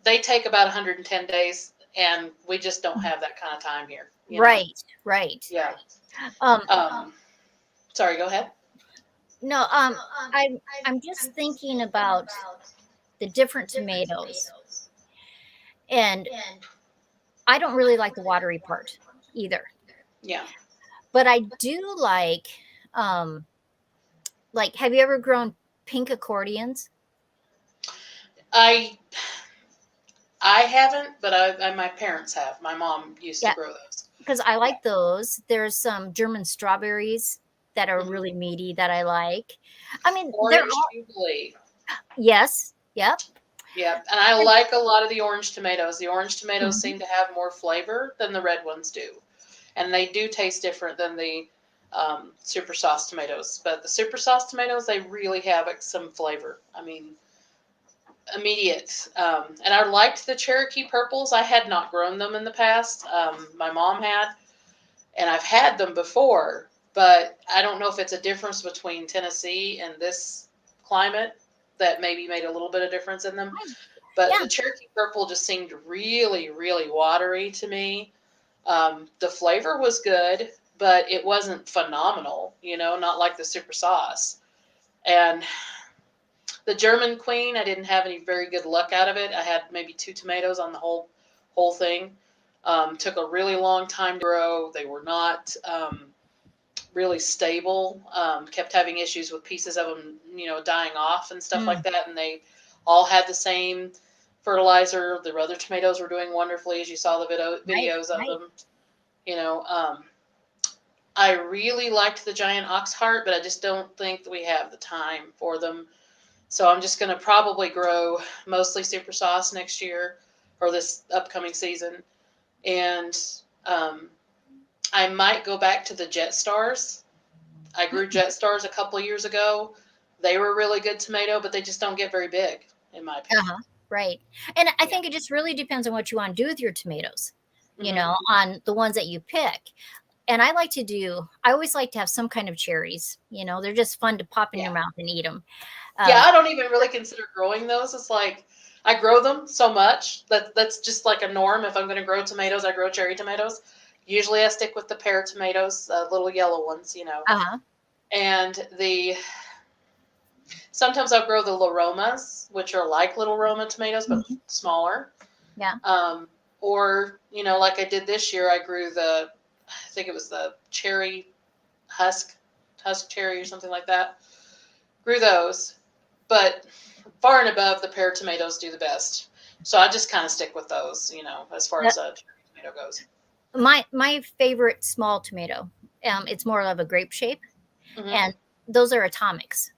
They take about 110 days, and we just don't have that kind of time here. Right. Yeah. Sorry, go ahead. No, I'm just thinking about the different tomatoes, and I don't really like the watery part either. Yeah. But I do like, have you ever grown pink accordions? I haven't, but my parents have. My mom used to grow those. Because I like those. There's some German strawberries that are really meaty that I like. I mean, orange jubilee. Yes. Yep. Yep. And I like a lot of the orange tomatoes. The orange tomatoes seem to have more flavor than the red ones do. And they do taste different than the super sauce tomatoes. But the super sauce tomatoes, they really have some flavor. I mean, immediate. And I liked the Cherokee Purples. I had not grown them in the past. My mom had. And I've had them before. But I don't know if it's a difference between Tennessee and this climate that maybe made a little bit of difference in them. But the Cherokee Purple just seemed really, really watery to me. The flavor was good, but it wasn't phenomenal, not like the super sauce. And the German Queen, I didn't have any very good luck out of it. I had maybe 2 tomatoes on the whole thing. Took a really long time to grow. They were not really stable. Kept having issues with pieces of them, dying off and stuff like that. And they all had the same fertilizer. The other tomatoes were doing wonderfully, as you saw the videos of them. I really liked the giant Ox Heart, but I just don't think that we have the time for them. So I'm just going to probably grow mostly super sauce next year or this upcoming season. And I might go back to the Jet Stars. I grew Jet Stars a couple of years ago. They were a really good tomato, but they just don't get very big, in my opinion. Right. And I think it just really depends on what you want to do with your tomatoes, on the ones that you pick. And I always like to have some kind of cherries. They're just fun to pop in your mouth and eat them. Yeah, I don't even really consider growing those. It's like I grow them so much that's just like a norm. If I'm going to grow tomatoes, I grow cherry tomatoes. Usually I stick with the pear tomatoes, little yellow ones, Uh-huh. And sometimes I'll grow the Laromas, which are like little Roma tomatoes, but smaller. Yeah. Or, like I did this year, I grew I think it was the cherry husk cherry or something like that. Grew those. But far and above, the pear tomatoes do the best. So I just kind of stick with those, as far as a tomato goes. My favorite small tomato, it's more of a grape shape, and those are atomics.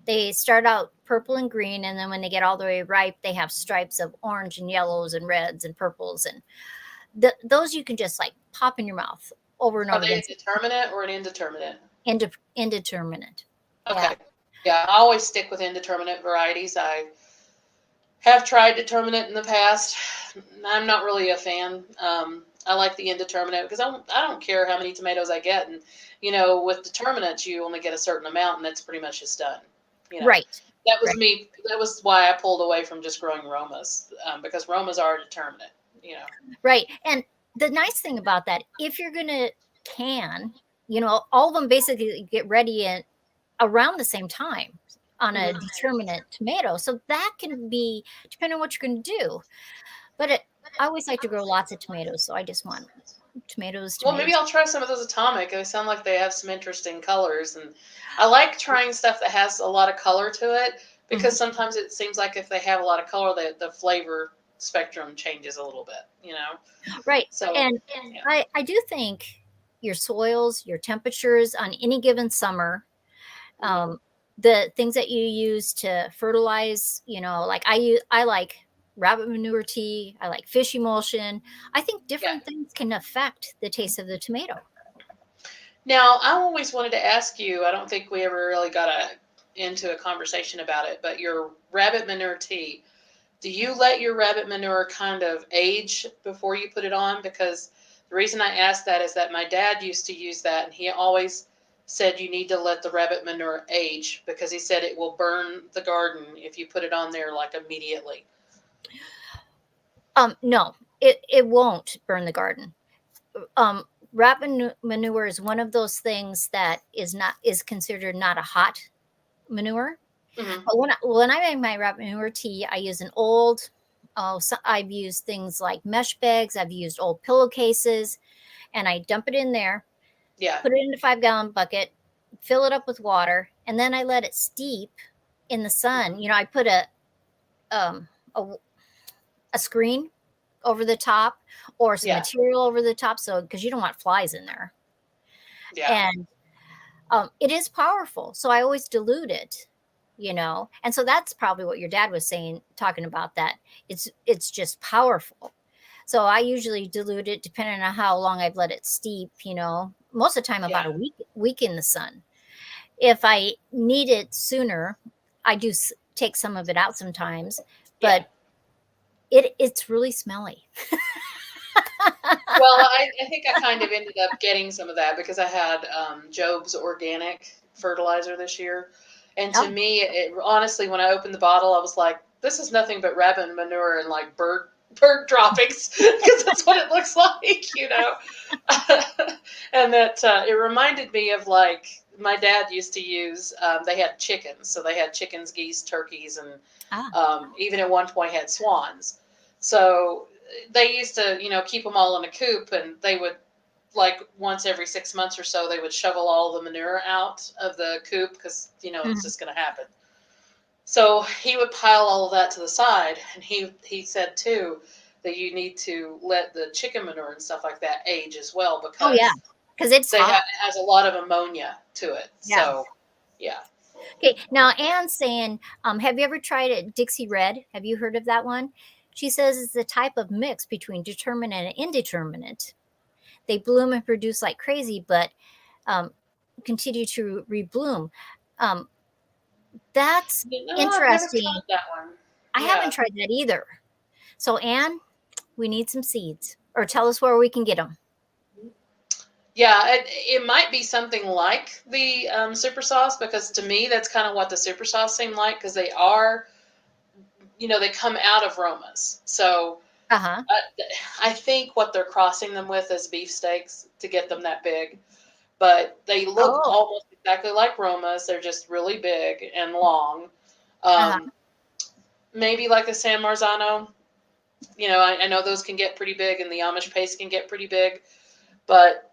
They start out purple and green, and then when they get all the way ripe, they have stripes of orange and yellows and reds and purples, and those you can just like pop in your mouth over and over again. Are they a determinate or an indeterminate? Indeterminate. Okay. Yeah, I always stick with indeterminate varieties. I have tried determinate in the past. I'm not really a fan. I like the indeterminate because I don't care how many tomatoes I get. And, with determinates, you only get a certain amount, and that's pretty much just done. Right. That was me. That was why I pulled away from just growing Romas, because Romas are determinate, Right. And the nice thing about that, if you're going to can, all of them basically get ready around the same time on a determinate tomato. So that can be depending on what you're going to do. But I always like to grow lots of tomatoes. So I just want tomatoes. Well, maybe I'll try some of those atomic. They sound like they have some interesting colors. And I like trying stuff that has a lot of color to it because sometimes it seems like if they have a lot of color, the flavor spectrum changes a little bit, Right. So, and I do think your soils, your temperatures on any given summer, the things that you use to fertilize, like I like rabbit manure tea. I like fish emulsion. I think different things can affect the taste of the tomato. Now, I always wanted to ask you, I don't think we ever really got into a conversation about it, but your rabbit manure tea, do you let your rabbit manure kind of age before you put it on? Because the reason I asked that is that my dad used to use that, and he always said you need to let the rabbit manure age because he said it will burn the garden if you put it on there like immediately. No, it won't burn the garden. Rabbit manure is one of those things that is considered not a hot manure. But when I make my rabbit manure tea, I use an old. I've used things like mesh bags. I've used old pillowcases, and I dump it in there. Yeah. Put it in a 5-gallon bucket, fill it up with water, and then I let it steep in the sun. I put a screen over the top or some material over the top, so because you don't want flies in there. Yeah. And it is powerful, so I always dilute it. And so that's probably what your dad was talking about, that it's just powerful. So I usually dilute it depending on how long I've let it steep, most of the time about a week in the sun. If I need it sooner, I do take some of it out sometimes, but it's really smelly. Well, I think I kind of ended up getting some of that because I had Job's organic fertilizer this year. And to me, honestly, when I opened the bottle, I was like, this is nothing but rabbit manure and like bird droppings because that's what it looks like, And that it reminded me of like my dad used to use, they had chickens. So they had chickens, geese, turkeys, and even at one point had swans. So they used to, keep them all in a coop, and they would, like once every 6 months or so, they would shovel all the manure out of the coop because, it's just going to happen. So he would pile all of that to the side, and he said too that you need to let the chicken manure and stuff like that age as well because because it has a lot of ammonia to it. Yeah. So yeah. Okay, now Anne's saying, have you ever tried it, Dixie Red? Have you heard of that one? She says it's a type of mix between determinate and indeterminate. They bloom and produce like crazy, but continue to rebloom. That's interesting. I've never tried that one. I haven't tried that either. So Anne, we need some seeds, or tell us where we can get them. Yeah, it might be something like the super sauce, because to me that's kind of what the super sauce seemed like, because they are, they come out of Romas. So Uh-huh. I think what they're crossing them with is beefsteaks to get them that big. But they look Oh. almost exactly like Romas. They're just really big and long. Uh-huh. Um, maybe like a San Marzano. I know those can get pretty big, and the Amish paste can get pretty big. But,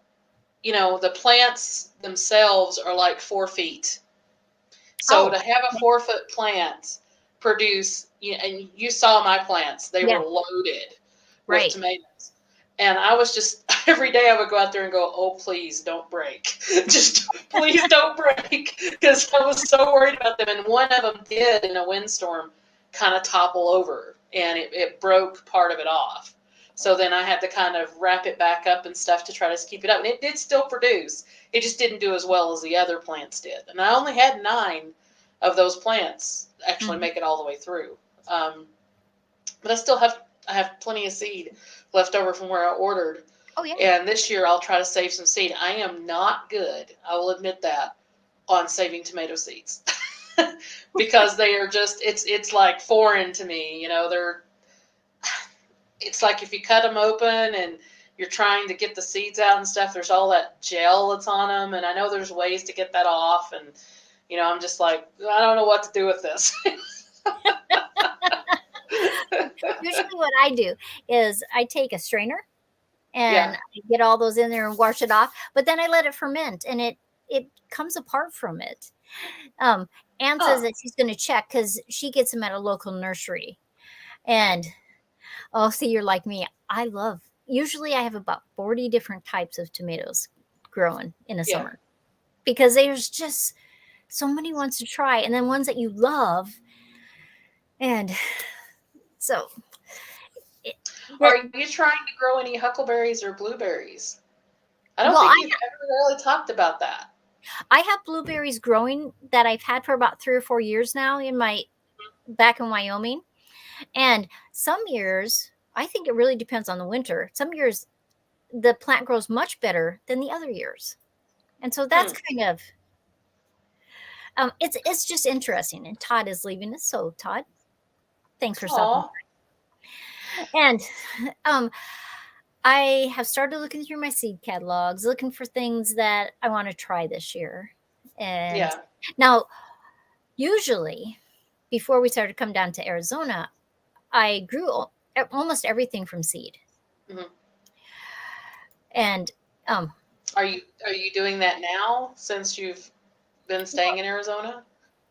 the plants themselves are like 4 feet. So Oh. to have a 4 foot plant produce, and you saw my plants, they Yeah. were loaded with Right. tomatoes. And I was just, every day I would go out there and go, oh, please don't break. Just please don't break. Because I was so worried about them. And one of them did, in a windstorm, kind of topple over, and it broke part of it off. So then I had to kind of wrap it back up and stuff to try to keep it up. And it did still produce. It just didn't do as well as the other plants did. And I only had 9 of those plants actually make it all the way through. But I have plenty of seed left over from where I ordered. Oh, yeah. And this year I'll try to save some seed. I am not good, I will admit that, on saving tomato seeds. Because they are just, it's like foreign to me. It's like if you cut them open and you're trying to get the seeds out and stuff, there's all that gel that's on them. And I know there's ways to get that off. And, I'm just like, I don't know what to do with this. Usually what I do is I take a strainer and Yeah. I get all those in there and wash it off, but then I let it ferment and it comes apart from it. Anne says that she's going to check because she gets them at a local nursery. And oh, see, you're like me. Usually I have about 40 different types of tomatoes growing in a Yeah. summer, because there's just so many ones to try, and then ones that you love. And so Are you trying to grow any huckleberries or blueberries? I don't well, think you've ever really talked about that. I have blueberries growing that I've had for about 3 or 4 years now back in Wyoming. And some years, I think it really depends on the winter. Some years the plant grows much better than the other years. And so that's kind of it's just interesting. And Todd is leaving us. So Todd, thanks for stopping Aw. by. And I have started looking through my seed catalogs, looking for things that I want to try this year. And Yeah. now, usually, before we started to come down to Arizona, I grew almost everything from seed. Mhm. And Are you doing that now since you've been staying in Arizona?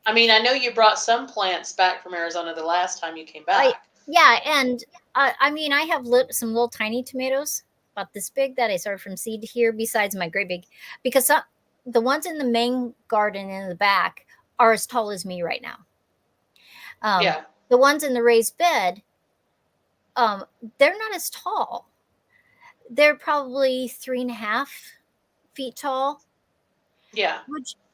I mean, I know you brought some plants back from Arizona the last time you came back. yeah, and I mean, I have some little tiny tomatoes about this big that I started from seed here, besides my great big, because the ones in the main garden in the back are as tall as me right now. Yeah. The ones in the raised bed, they're not as tall. They're probably 3.5 feet tall. Yeah.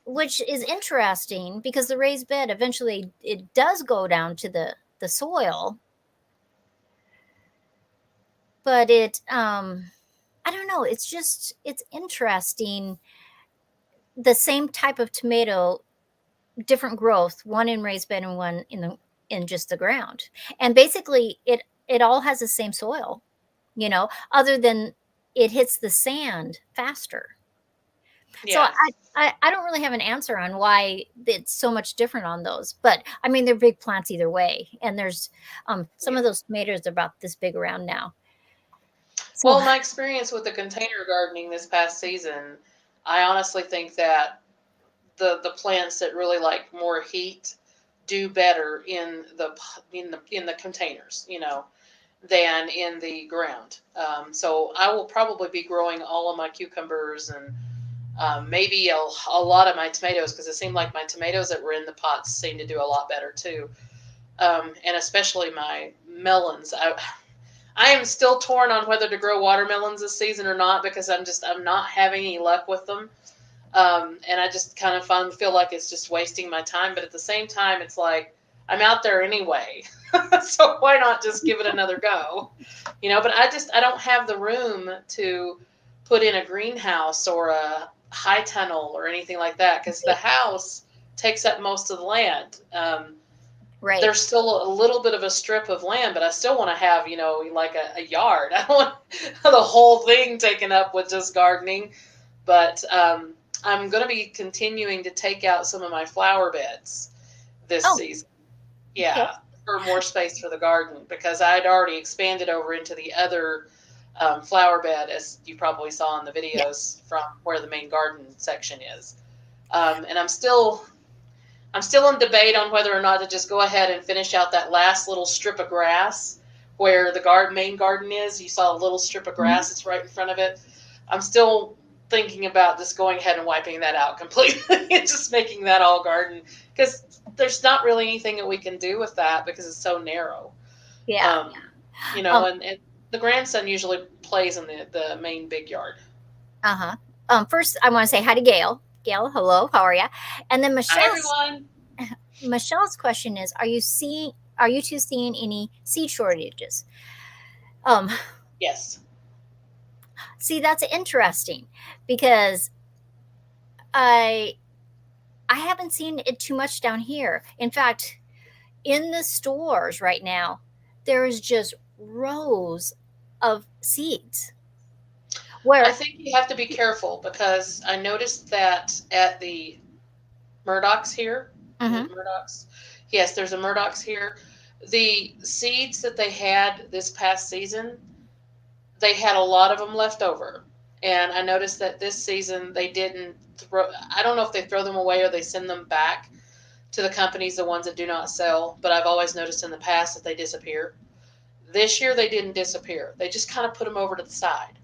Which is interesting, because the raised bed eventually it does go down to the soil. But I don't know, it's interesting. The same type of tomato, different growth, one in raised bed and one in just the ground. And basically it all has the same soil, other than it hits the sand faster. Yeah. So I don't really have an answer on why it's so much different on those. But I mean, they're big plants either way. And there's some of those tomatoes are about this big around now. So, Well, my experience with the container gardening this past season, I honestly think that the plants that really like more heat do better in the containers, than in the ground. So I will probably be growing all of my cucumbers and maybe a lot of my tomatoes, because it seemed like my tomatoes that were in the pots seemed to do a lot better too. And especially my melons. I am still torn on whether to grow watermelons this season or not, because I'm not having any luck with them. And I just kind of feel like it's just wasting my time. But at the same time, it's like I'm out there anyway. So why not just give it another go? But I don't have the room to put in a greenhouse or a high tunnel or anything like that, because the house takes up most of the land. Right. There's still a little bit of a strip of land, but I still want to have, like a yard. I don't want the whole thing taken up with just gardening. But I'm going to be continuing to take out some of my flower beds this season. Yeah, Okay. for more space for the garden, because I'd already expanded over into the other flower bed, as you probably saw in the videos from where the main garden section is. And I'm still in debate on whether or not to just go ahead and finish out that last little strip of grass where the main garden is. You saw a little strip of grass that's right in front of it. I'm still thinking about just going ahead and wiping that out completely and just making that all garden, because there's not really anything that we can do with that because it's so narrow. Yeah. And the grandson usually plays in the main big yard. First, I want to say hi to Gail. Gail, hello, how are you? And then Hi, everyone. Michelle's question is: Are you two seeing any seed shortages? Yes. See, that's interesting, because I haven't seen it too much down here. In fact, in the stores right now, there is just rows of seeds. Where I think you have to be careful, because I noticed that at the Murdoch's here. Murdoch's. Yes, there's a Murdoch's here. The seeds that they had this past season, they had a lot of them left over. And I noticed that this season they didn't I don't know if they throw them away or they send them back to the companies, the ones that do not sell, but I've always noticed in the past that they disappear. This year they didn't disappear. They just kind of put them over to the side.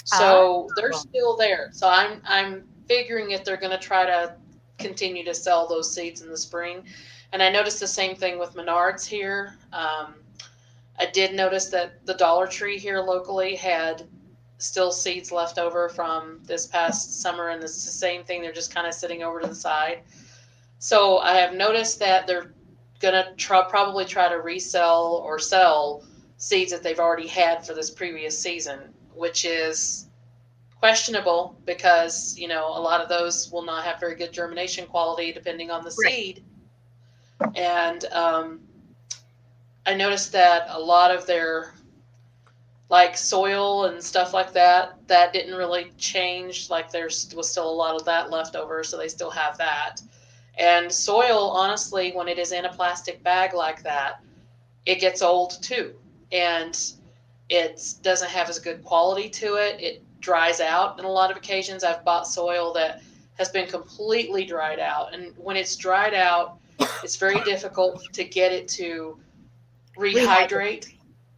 So they're still there. So I'm figuring if they're going to try to continue to sell those seeds in the spring. And I noticed the same thing with Menards here. I did notice that the Dollar Tree here locally had still seeds left over from this past summer, and it's the same thing. They're just kind of sitting over to the side. So I have noticed that they're going to probably try to resell or sell seeds that they've already had for this previous season, which is questionable, because a lot of those will not have very good germination quality depending on the seed. And I noticed that a lot of their soil and stuff like that didn't really change. There was still a lot of that left over, so they still have that. And soil, honestly, when it is in a plastic bag like that, it gets old too, and it doesn't have as good quality to it. It dries out. In a lot of occasions, I've bought soil that has been completely dried out. And when it's dried out, it's very difficult to get it to rehydrate.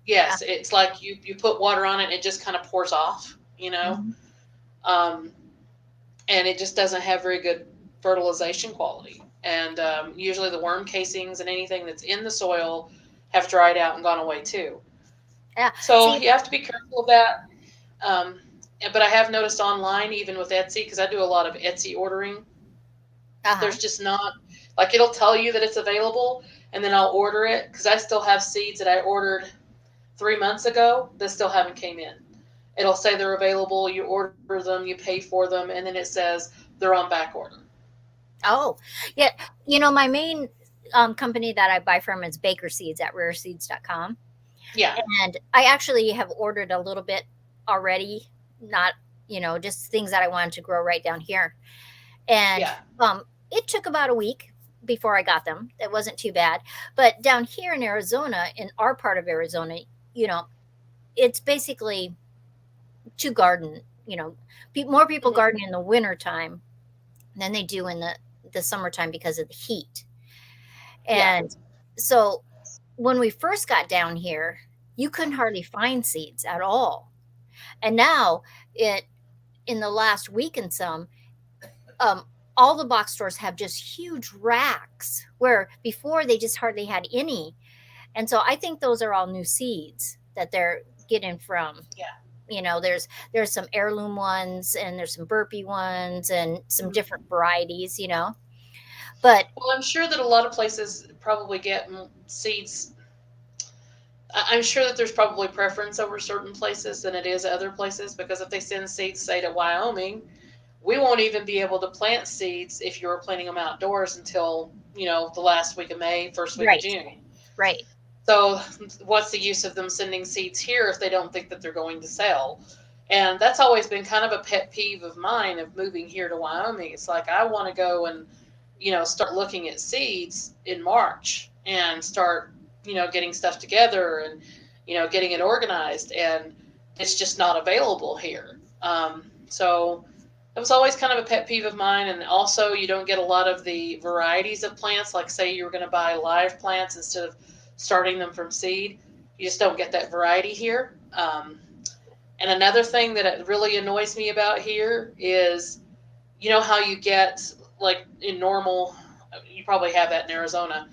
Yes, it's like you put water on it and it just kind of pours off, and it just doesn't have very good fertilization quality. And usually the worm casings and anything that's in the soil have dried out and gone away too. Yeah. So you have to be careful of that. But I have noticed online, even with Etsy, because I do a lot of Etsy ordering, there's just not, it'll tell you that it's available, and then I'll order it, because I still have seeds that I ordered 3 months ago that still haven't came in. It'll say they're available, you order them, you pay for them, and then it says they're on back order. Oh, yeah. My main company that I buy from is Baker Seeds at rareseeds.com. Yeah. And I actually have ordered a little bit already, not, just things that I wanted to grow right down here. And it took about a week before I got them. It wasn't too bad. But down here in Arizona, in our part of Arizona, it's basically to garden. More people garden in the wintertime than they do in the summertime because of the heat. And so when we first got down here, you couldn't hardly find seeds at all. And now in the last week and some, all the box stores have just huge racks, where before they just hardly had any. And so I think those are all new seeds that they're getting from. There's some heirloom ones, and there's some burpee ones, and some different varieties, But well, I'm sure that a lot of places probably get seeds I'm sure that there's probably preference over certain places than it is other places, because if they send seeds, say, to Wyoming, we won't even be able to plant seeds if you were planting them outdoors until, the last week of May, first week of Right. June. Right. So what's the use of them sending seeds here if they don't think that they're going to sell? And that's always been kind of a pet peeve of mine of moving here to Wyoming. It's like I want to go and, start looking at seeds in March and start, getting stuff together and, getting it organized. And it's just not available here. So it was always kind of a pet peeve of mine. And also, you don't get a lot of the varieties of plants. Like, say you were going to buy live plants instead of starting them from seed. You just don't get that variety here. And another thing that really annoys me about here is, how you get, like in normal, you probably have that in Arizona.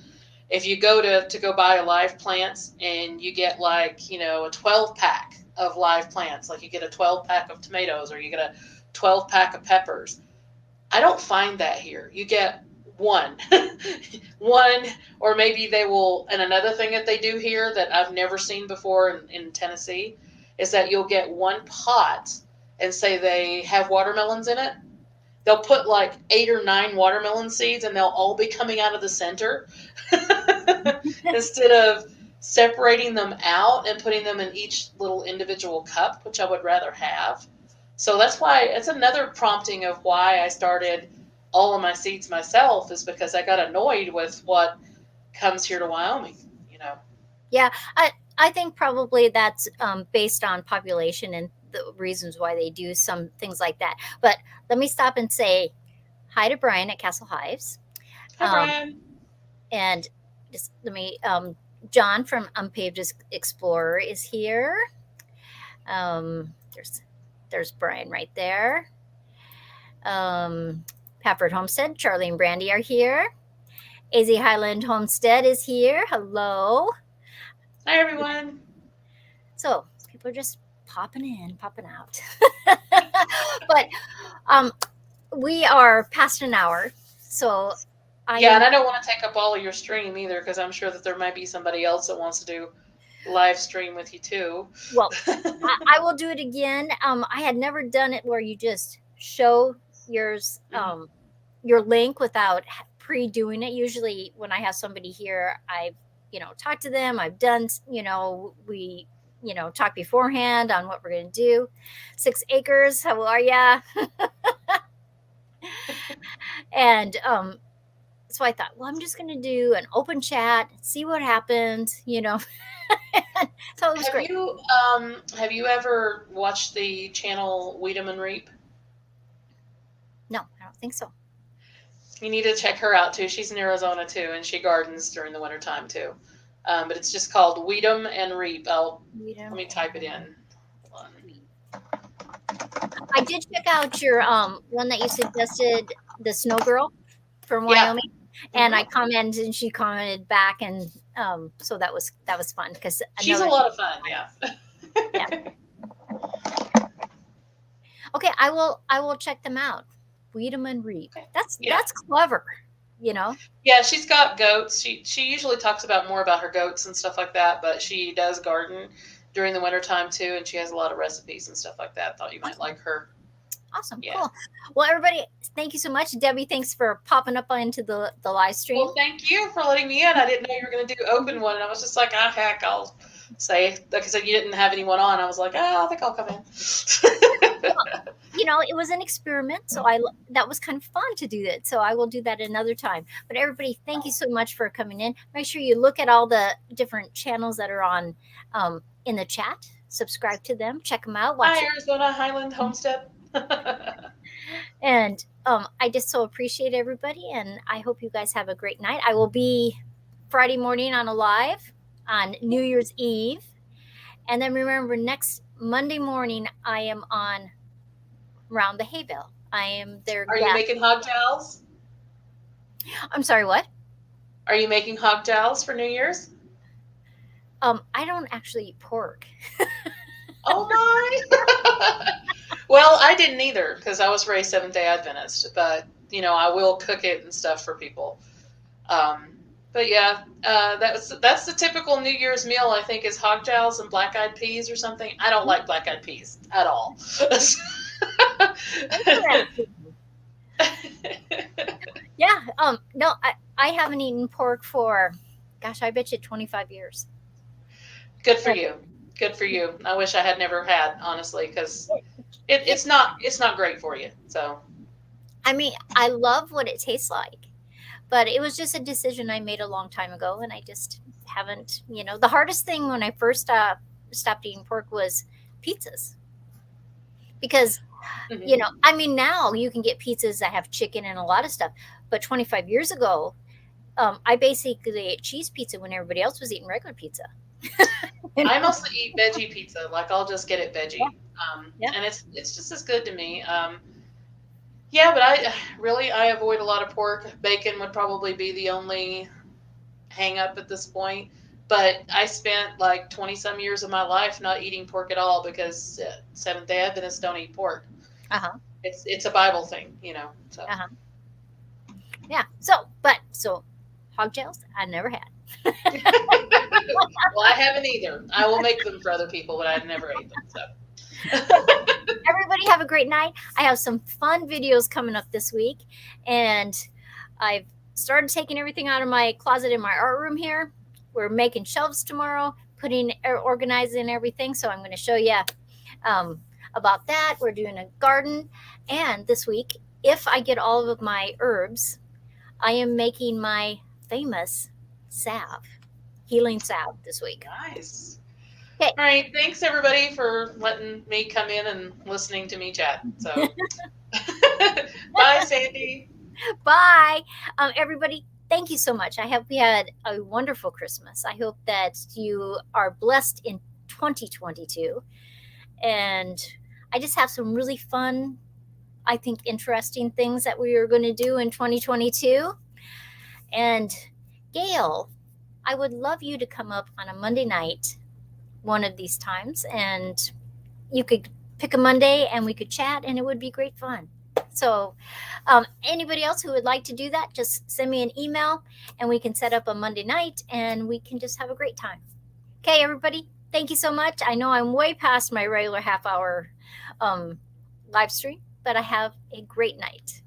If you go to go buy live plants and you get like, a 12 pack of live plants, like you get a 12 pack of tomatoes or you get a 12 pack of peppers. I don't find that here. You get one, one, or maybe they will. And another thing that they do here that I've never seen before in Tennessee is that you'll get one pot and say they have watermelons in it. They'll put like 8 or 9 watermelon seeds and they'll all be coming out of the center instead of separating them out and putting them in each little individual cup, which I would rather have. So that's why it's another prompting of why I started all of my seeds myself, is because I got annoyed with what comes here to Wyoming, Yeah, I think probably that's based on population and the reasons why they do some things like that. But let me stop and say hi to Brian at Castle Hives. Hi, Brian. And just let me, John from Unpaved Explorer is here. There's Brian right there. Pafford Homestead, Charlie and Brandy are here. AZ Highland Homestead is here. Hello. Hi, everyone. So people are just popping in, popping out. But we are past an hour. So and I don't want to take up all of your stream either, because I'm sure that there might be somebody else that wants to do live stream with you too. Well, I will do it again. I had never done it where you just show yours, your link without pre-doing it. Usually when I have somebody here, I've, talked to them. I've done, we, talk beforehand on what we're going to do. 6 Acres, how are ya? And so I thought, well, I'm just going to do an open chat, see what happens, So it was great. Have you ever watched the channel Weedem and Reap? No, I don't think so. You need to check her out too. She's in Arizona too, and she gardens during the wintertime too. But it's just called Weedem and Reap. Let me type it in. I did check out your one that you suggested, the Snow Girl from Wyoming, and I commented, and she commented back, and so that was fun because she's a lot of fun. Yeah. Yeah. Okay, I will check them out. Weedem and Reap. That's clever. Yeah, she's got goats. She usually talks more about her goats and stuff like that, but she does garden during the wintertime too, and she has a lot of recipes and stuff like that. Thought you might like her. Awesome. Yeah. Cool. Well, everybody, thank you so much. Debbie, thanks for popping up into the live stream. Well, thank you for letting me in. I didn't know you were going to do open one, and I was just like, heck, I'll say. Like I said, you didn't have anyone on. I was like, I think I'll come in. Well, it was an experiment, so that was kind of fun to do that. So I will do that another time. But everybody, thank you so much for coming in. Make sure you look at all the different channels that are on in the chat. Subscribe to them. Check them out. Watch Arizona Highland Homestead. And I just so appreciate everybody, and I hope you guys have a great night. I will be Friday morning on a live on New Year's Eve, and then remember, next Monday morning I am on Round the Hay Bale. I am there. Are you making hog jowls? I'm sorry, what? Are you making hog jowls for New Year's? I don't actually eat pork. Oh my! Well, I didn't either because I was raised Seventh-day Adventist, but I will cook it and stuff for people. But yeah, that's the typical New Year's meal. I think is hog jowls and black eyed peas or something. I don't like black eyed peas at all. Yeah. No, I haven't eaten pork for, gosh, I bet you 25 years. Good for you. Good for you. I wish I had never had, honestly, because it's not great for you. So I mean, I love what it tastes like, but it was just a decision I made a long time ago, and I just haven't. The hardest thing when I first stopped eating pork was pizzas, because I mean, now you can get pizzas that have chicken and a lot of stuff, but 25 years ago, I basically ate cheese pizza when everybody else was eating regular pizza. I mostly eat veggie pizza. Like I'll just get it veggie, Yeah. and it's just as good to me. Yeah, but I avoid a lot of pork. Bacon would probably be the only hang up at this point. But I spent like 20 some years of my life not eating pork at all because Seventh Day Adventists don't eat pork. It's a Bible thing, So Yeah. So hog tails, I never had. well, I haven't either. I will make them for other people, but I've never ate them. So. Everybody have a great night. I have some fun videos coming up this week, and I've started taking everything out of my closet in my art room here. We're making shelves tomorrow, organizing everything. So I'm going to show you about that. We're doing a garden, and this week, if I get all of my herbs, I am making my famous salve, healing salve this week. Nice. Okay. All right. Thanks everybody for letting me come in and listening to me chat. So, bye, Sandy. Bye, everybody. Thank you so much. I hope we had a wonderful Christmas. I hope that you are blessed in 2022. And I just have some really fun, I think, interesting things that we are going to do in 2022. And Gail, I would love you to come up on a Monday night one of these times, and you could pick a Monday and we could chat, and it would be great fun. So anybody else who would like to do that, just send me an email and we can set up a Monday night and we can just have a great time. Okay, everybody, thank you so much. I know I'm way past my regular half-hour live stream, but I have a great night.